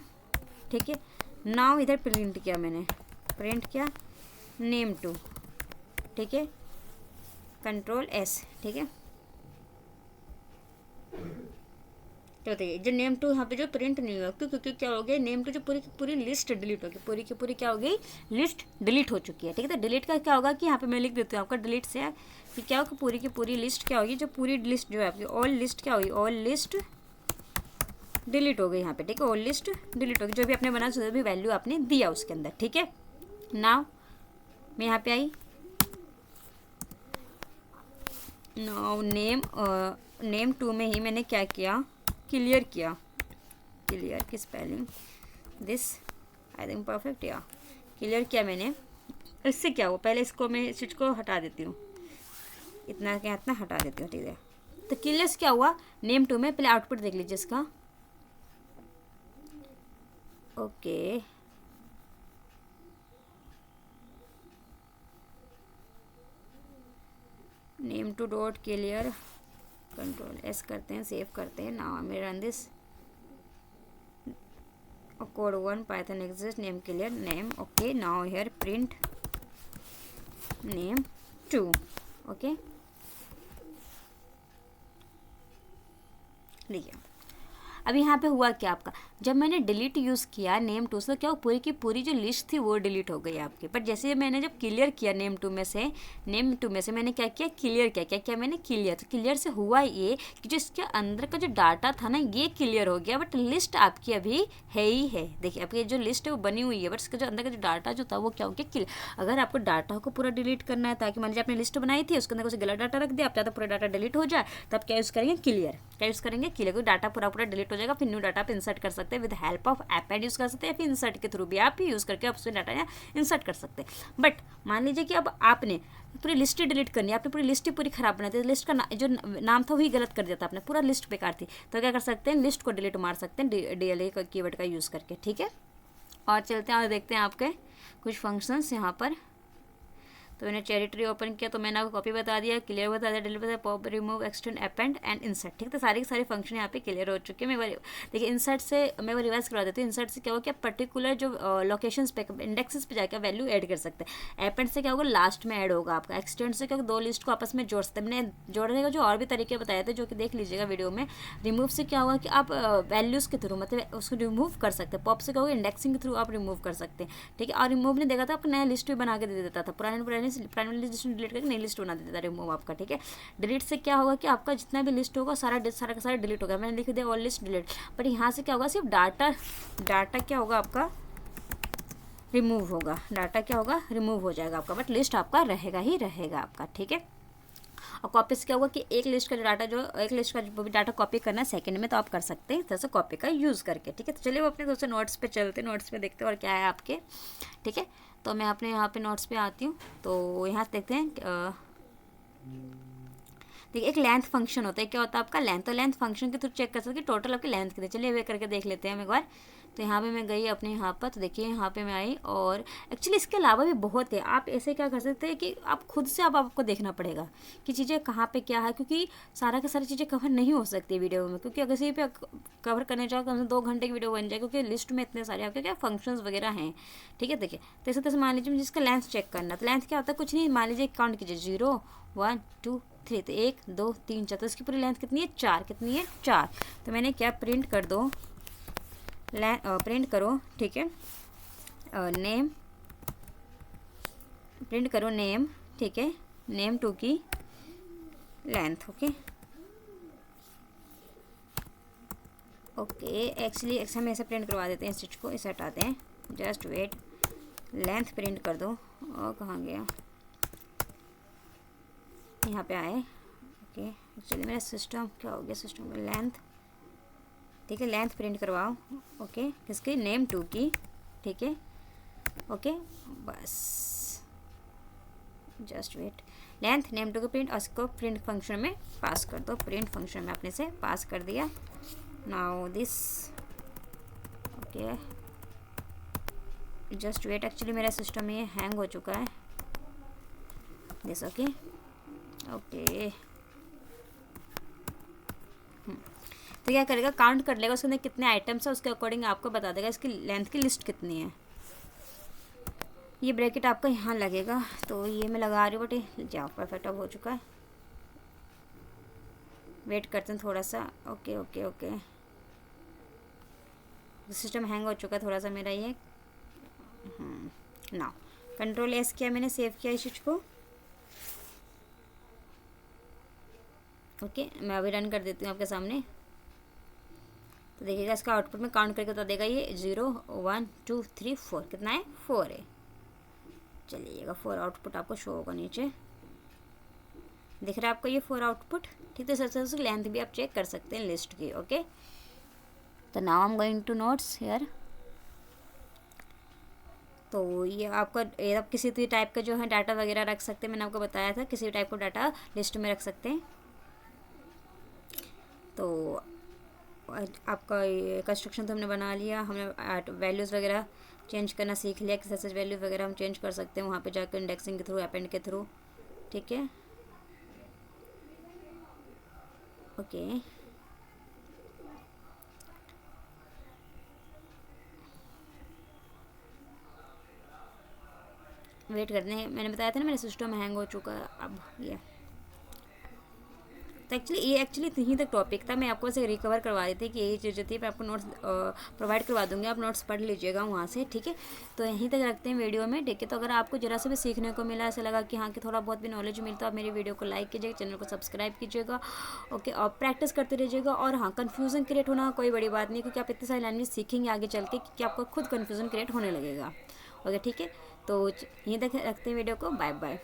ठीक है, नाउ इधर प्रिंट किया मैंने, प्रिंट किया नेम 2। ठीक है, Ctrl+S। ठीक है, तो देखिए जो नेम 2 यहाँ पे जो प्रिंट नहीं हुआ, क्योंकि क्या हो गया, नेम 2 जो पूरी की पूरी लिस्ट डिलीट हो गई, पूरी की पूरी क्या हो गई, लिस्ट डिलीट हो चुकी है। ठीक है, तो डिलीट का क्या होगा कि यहाँ पे मैं लिख देती हूँ आपका डिलीट से कि क्या होगा, पूरी की पूरी लिस्ट क्या होगी, जो पूरी लिस्ट जो है आपकी ऑल लिस्ट क्या होगी, ऑल लिस्ट डिलीट हो गई यहाँ पे। ठीक है, ऑल लिस्ट डिलीट हो गई, जो भी आपने बनाया जो भी वैल्यू आपने दिया उसके अंदर। ठीक है, नाउ मैं यहाँ पे आई, नाउ नेम 2 में ही मैंने क्या किया, क्लियर किया, क्लियर की spelling this I think perfect, या क्लियर किया मैंने। इससे क्या हुआ, पहले इसको मैं इस चीज़ को हटा देती हूँ। इतना क्या इतना हटा देती हूँ, ठीक है। तो क्लियर्स क्या हुआ, नेम टू में पहले आउटपुट देख लीजिए इसका। Okay name to dot clear, control S करते हैं, सेव करते हैं। Now I run this code 1 python exists name clear name। okay now here print name 2। okay देखिए अब यहाँ पे हुआ क्या आपका, जब मैंने डिलीट यूज़ किया नेम टू से, क्या वो पूरी की पूरी जो लिस्ट थी वो डिलीट हो गई आपकी। पर जैसे मैंने जब क्लियर किया नेम टू में से मैंने क्या किया, क्लियर किया। क्या किया मैंने, क्लियर। तो क्लियर से हुआ ये कि जो इसके अंदर का जो डाटा था ना ये क्लियर हो गया, बट लिस्ट आपकी अभी है ही है। देखिए आपकी जो लिस्ट है वो बनी हुई है, बट इसका जो अंदर का जो डाटा जो था वो क्या हो गया, क्लियर। अगर आपको डाटा को पूरा डिलीट करना है, ताकि मान लीजिए आपने लिस्ट बनाई थी उसके अंदर कुछ गलत डाटा रख दिया, आप चाहते पूरा डाटा डिलीट हो जाए, तब क्या यूज़ करेंगे, क्लियर। क्या यूज़ करेंगे, क्लियर। क्योंकि डाटा पूरा डिलीट हो जाएगा, फिर न्यू डाटा आप इंसर्ट कर सकते हैं with help of append use कर सकते हैं, फिर इंसर्ट के थ्रू भी आप यूज़ करके आप उसमें डाटा इंसर्ट कर सकते हैं। बट मान लीजिए कि अब आपने पूरी लिस्ट ही डिलीट करनी है, आपने पूरी लिस्ट ही पूरी खराब बना दी, लिस्ट का जो नाम था वही गलत कर दिया था आपने, पूरा लिस्ट बेकार थी, तो क्या कर सकते हैं, लिस्ट को डिलीट मार सकते हैं DLA कीवर्ड का यूज़ करके, ठीक है। और चलते हैं और देखते हैं आपके कुछ फंक्शंस यहाँ पर। तो मैंने चेरी ट्री ओपन किया, तो मैंने आपको कॉपी बता दिया, क्लियर बता दिया, डिलीट बता दिया, pop, remove, extend, append and insert, ठीक है। तो सारे के सारे फंक्शन यहाँ पे क्लियर हो चुके हैं। देखिए इंसर्ट से मैं वो रिवाइज करवा देती हूँ। इंसर्ट से क्या होगा कि आप पर्टिकुलर जो लोकेशंस पे इंडेक्सेस पे जाकर वैल्यू ऐड कर सकते हैं। अपेंड से क्या होगा, लास्ट में ऐड होगा आपका। एक्सटेंड से क्या होगा, दो लिस्ट को आपस में जोड़ सकते हैं। मैंने जोड़ने का जो और भी तरीके बताए थे, जो कि देख लीजिएगा वीडियो में। रिमूव से क्या होगा कि आप वैल्यूज़ के थ्रू मतलब उसको रिमूव कर सकते हैं। पॉप से क्या होगा, इंडेक्सिंग के थ्रू आप रिमूव कर सकते हैं, ठीक है। और रिमूव ने देखा था आपको नया लिस्ट भी बना के दे देता था, पुरानी लिस्ट डिलीट करके नई लिस्ट बना देता था रिमूव आपका, ठीक है। डिलीट से क्या होगा कि आपका जितना भी लिस्ट होगा सारा का सारा डिलीट होगा। मैंने लिख दिया ऑल लिस्ट डिलीट, बट यहाँ से क्या होगा, सिर्फ डाटा क्या होगा आपका, रिमूव होगा। डाटा क्या होगा, रिमूव हो जाएगा आपका, बट लिस्ट आपका रहेगा ही रहेगा आपका, ठीक है। और कॉपी से क्या होगा कि एक लिस्ट का जो भी डाटा कॉपी करना है सेकंड में, तो आप कर सकते हैं इस तरह से कॉपी का यूज़ करके, ठीक है। तो चलिए वो अपने दूसरे नोट्स पे चलते हैं, नोट्स पे देखते हैं और क्या है आपके, ठीक है। तो मैं अपने यहाँ पे नोट्स पे आती हूँ, तो यहाँ देखते हैं देखिए एक लेंथ फंक्शन होता है। क्या होता है आपका, लेंथ। तो लेंथ फंक्शन के थ्रू चेक कर सकते हैं टोटल आपकी लेंथ कितनी। चलिए वे करके देख लेते हैं हम एक बार। तो यहाँ पे मैं गई अपने यहाँ पर, तो देखिए यहाँ पे मैं आई, और एक्चुअली इसके अलावा भी बहुत है। आप ऐसे क्या कर सकते हैं कि आप खुद से आपको देखना पड़ेगा कि चीज़ें कहाँ पे क्या है, क्योंकि सारा का सारी चीज़ें कवर नहीं हो सकती वीडियो में, क्योंकि अगर इसी पे कवर करने जाओ कम से 2 घंटे की वीडियो बन जाए, क्योंकि लिस्ट में इतने सारे आपके क्या फंक्शंस वगैरह हैं, ठीक है। देखिए तो ऐसे तैसे मान लीजिए जिसका लेंथ चेक करना, तो लेंथ क्या होता है, कुछ नहीं, मान लीजिए काउंट कीजिए 0 1 2 3, तो 1 2 3 4, तो इसकी पूरी लेंथ कितनी है, 4। कितनी है, 4। तो मैंने क्या प्रिंट कर दो, प्रिंट करो, ठीक है, नेम, प्रिंट करो नेम, ठीक है, नेम 2 की लेंथ, ओके ओके। एक्चुअली हम ऐसे प्रिंट करवा देते हैं, इस चीज़ को इसे हटाते हैं, जस्ट वेट। लेंथ प्रिंट कर दो, और कहाँ गया, यहाँ पे आए, ओके। एक्चुअली मेरा सिस्टम क्या हो गया, सिस्टम में लेंथ, ठीक है, लेंथ प्रिंट करवाओ, ओके, किसकी, नेम 2 की, ठीक है, ओके। बस जस्ट वेट, लेंथ नेम 2 को प्रिंट, और इसको प्रिंट फंक्शन में पास कर दो। प्रिंट फंक्शन में अपने से पास कर दिया। Now this, okay, just wait. Actually मेरा सिस्टम ये हैंग हो चुका है, दिस, ओके ओके। तो क्या करेगा, काउंट कर लेगा उसके अंदर कितने आइटम्स है, उसके अकॉर्डिंग आपको बता देगा इसकी लेंथ की लिस्ट कितनी है। ये ब्रैकेट आपका यहाँ लगेगा, तो ये मैं लगा रही हूँ, बट जाओ परफेक्ट अब हो चुका है। वेट करते हैं थोड़ा सा, okay okay okay. System hang हो चुका है थोड़ा सा मेरा ये। ना कंट्रोल एस किया मैंने, सेव किया इस चीज़ को, ओके। मैं अभी रन कर देती हूँ आपके सामने, तो देखिएगा इसका आउटपुट में काउंट करके बता देगा ये 0 1 2 3 4, कितना है, 4 है। चलिएगा 4 आउटपुट आपको शो होगा नीचे, दिख रहा है आपको ये 4 आउटपुट, ठीक है। सबसे उसकी लेंथ भी आप चेक कर सकते हैं लिस्ट की, ओके। तो now I am going to notes here. तो ये आपका ये आप किसी भी टाइप का जो है डाटा वगैरह रख सकते हैं, मैंने आपको बताया था किसी भी टाइप का डाटा लिस्ट में रख सकते हैं। तो आपका ये कंस्ट्रक्शन तो हमने बना लिया, हमने वैल्यूज़ वगैरह चेंज करना सीख लिया, किस तरह से वैल्यू वगैरह हम चेंज कर सकते हैं वहाँ पे जाकर इंडेक्सिंग के थ्रू, अपेंड के थ्रू। ठीक है, ओके। वेट करते हैं, मैंने बताया था ना मेरा सिस्टम हैंग हो चुका है अब ये। तो ये एक्चुअली यहीं तक टॉपिक था, मैं आपको ऐसे रिकवर करवा देती कि यही चीज़ होती है। मैं आपको नोट्स प्रोवाइड करवा दूँगी, आप नोट्स पढ़ लीजिएगा वहाँ से। ठीक है, तो यहीं तक रखते हैं वीडियो में। ठीक है, तो अगर आपको जरा से भी सीखने को मिला, ऐसा लगा कि हाँ कि थोड़ा बहुत भी नॉलेज मिलता, तो आप मेरी वीडियो को लाइक कीजिएगा, चैनल को सब्सक्राइब कीजिएगा। ओके, और प्रैक्टिस करते रहिएगा। और हाँ, कन्फ्यूज़न क्रिएट होना कोई बड़ी बात नहीं, क्योंकि आप इतनी सारी लैंग्वेज सीखेंगे आगे चल के कि आपको खुद कन्फ्यूज़न क्रिएट होने लगेगा। ओके, ठीक है, तो यहीं तक रखते हैं वीडियो को। Bye bye.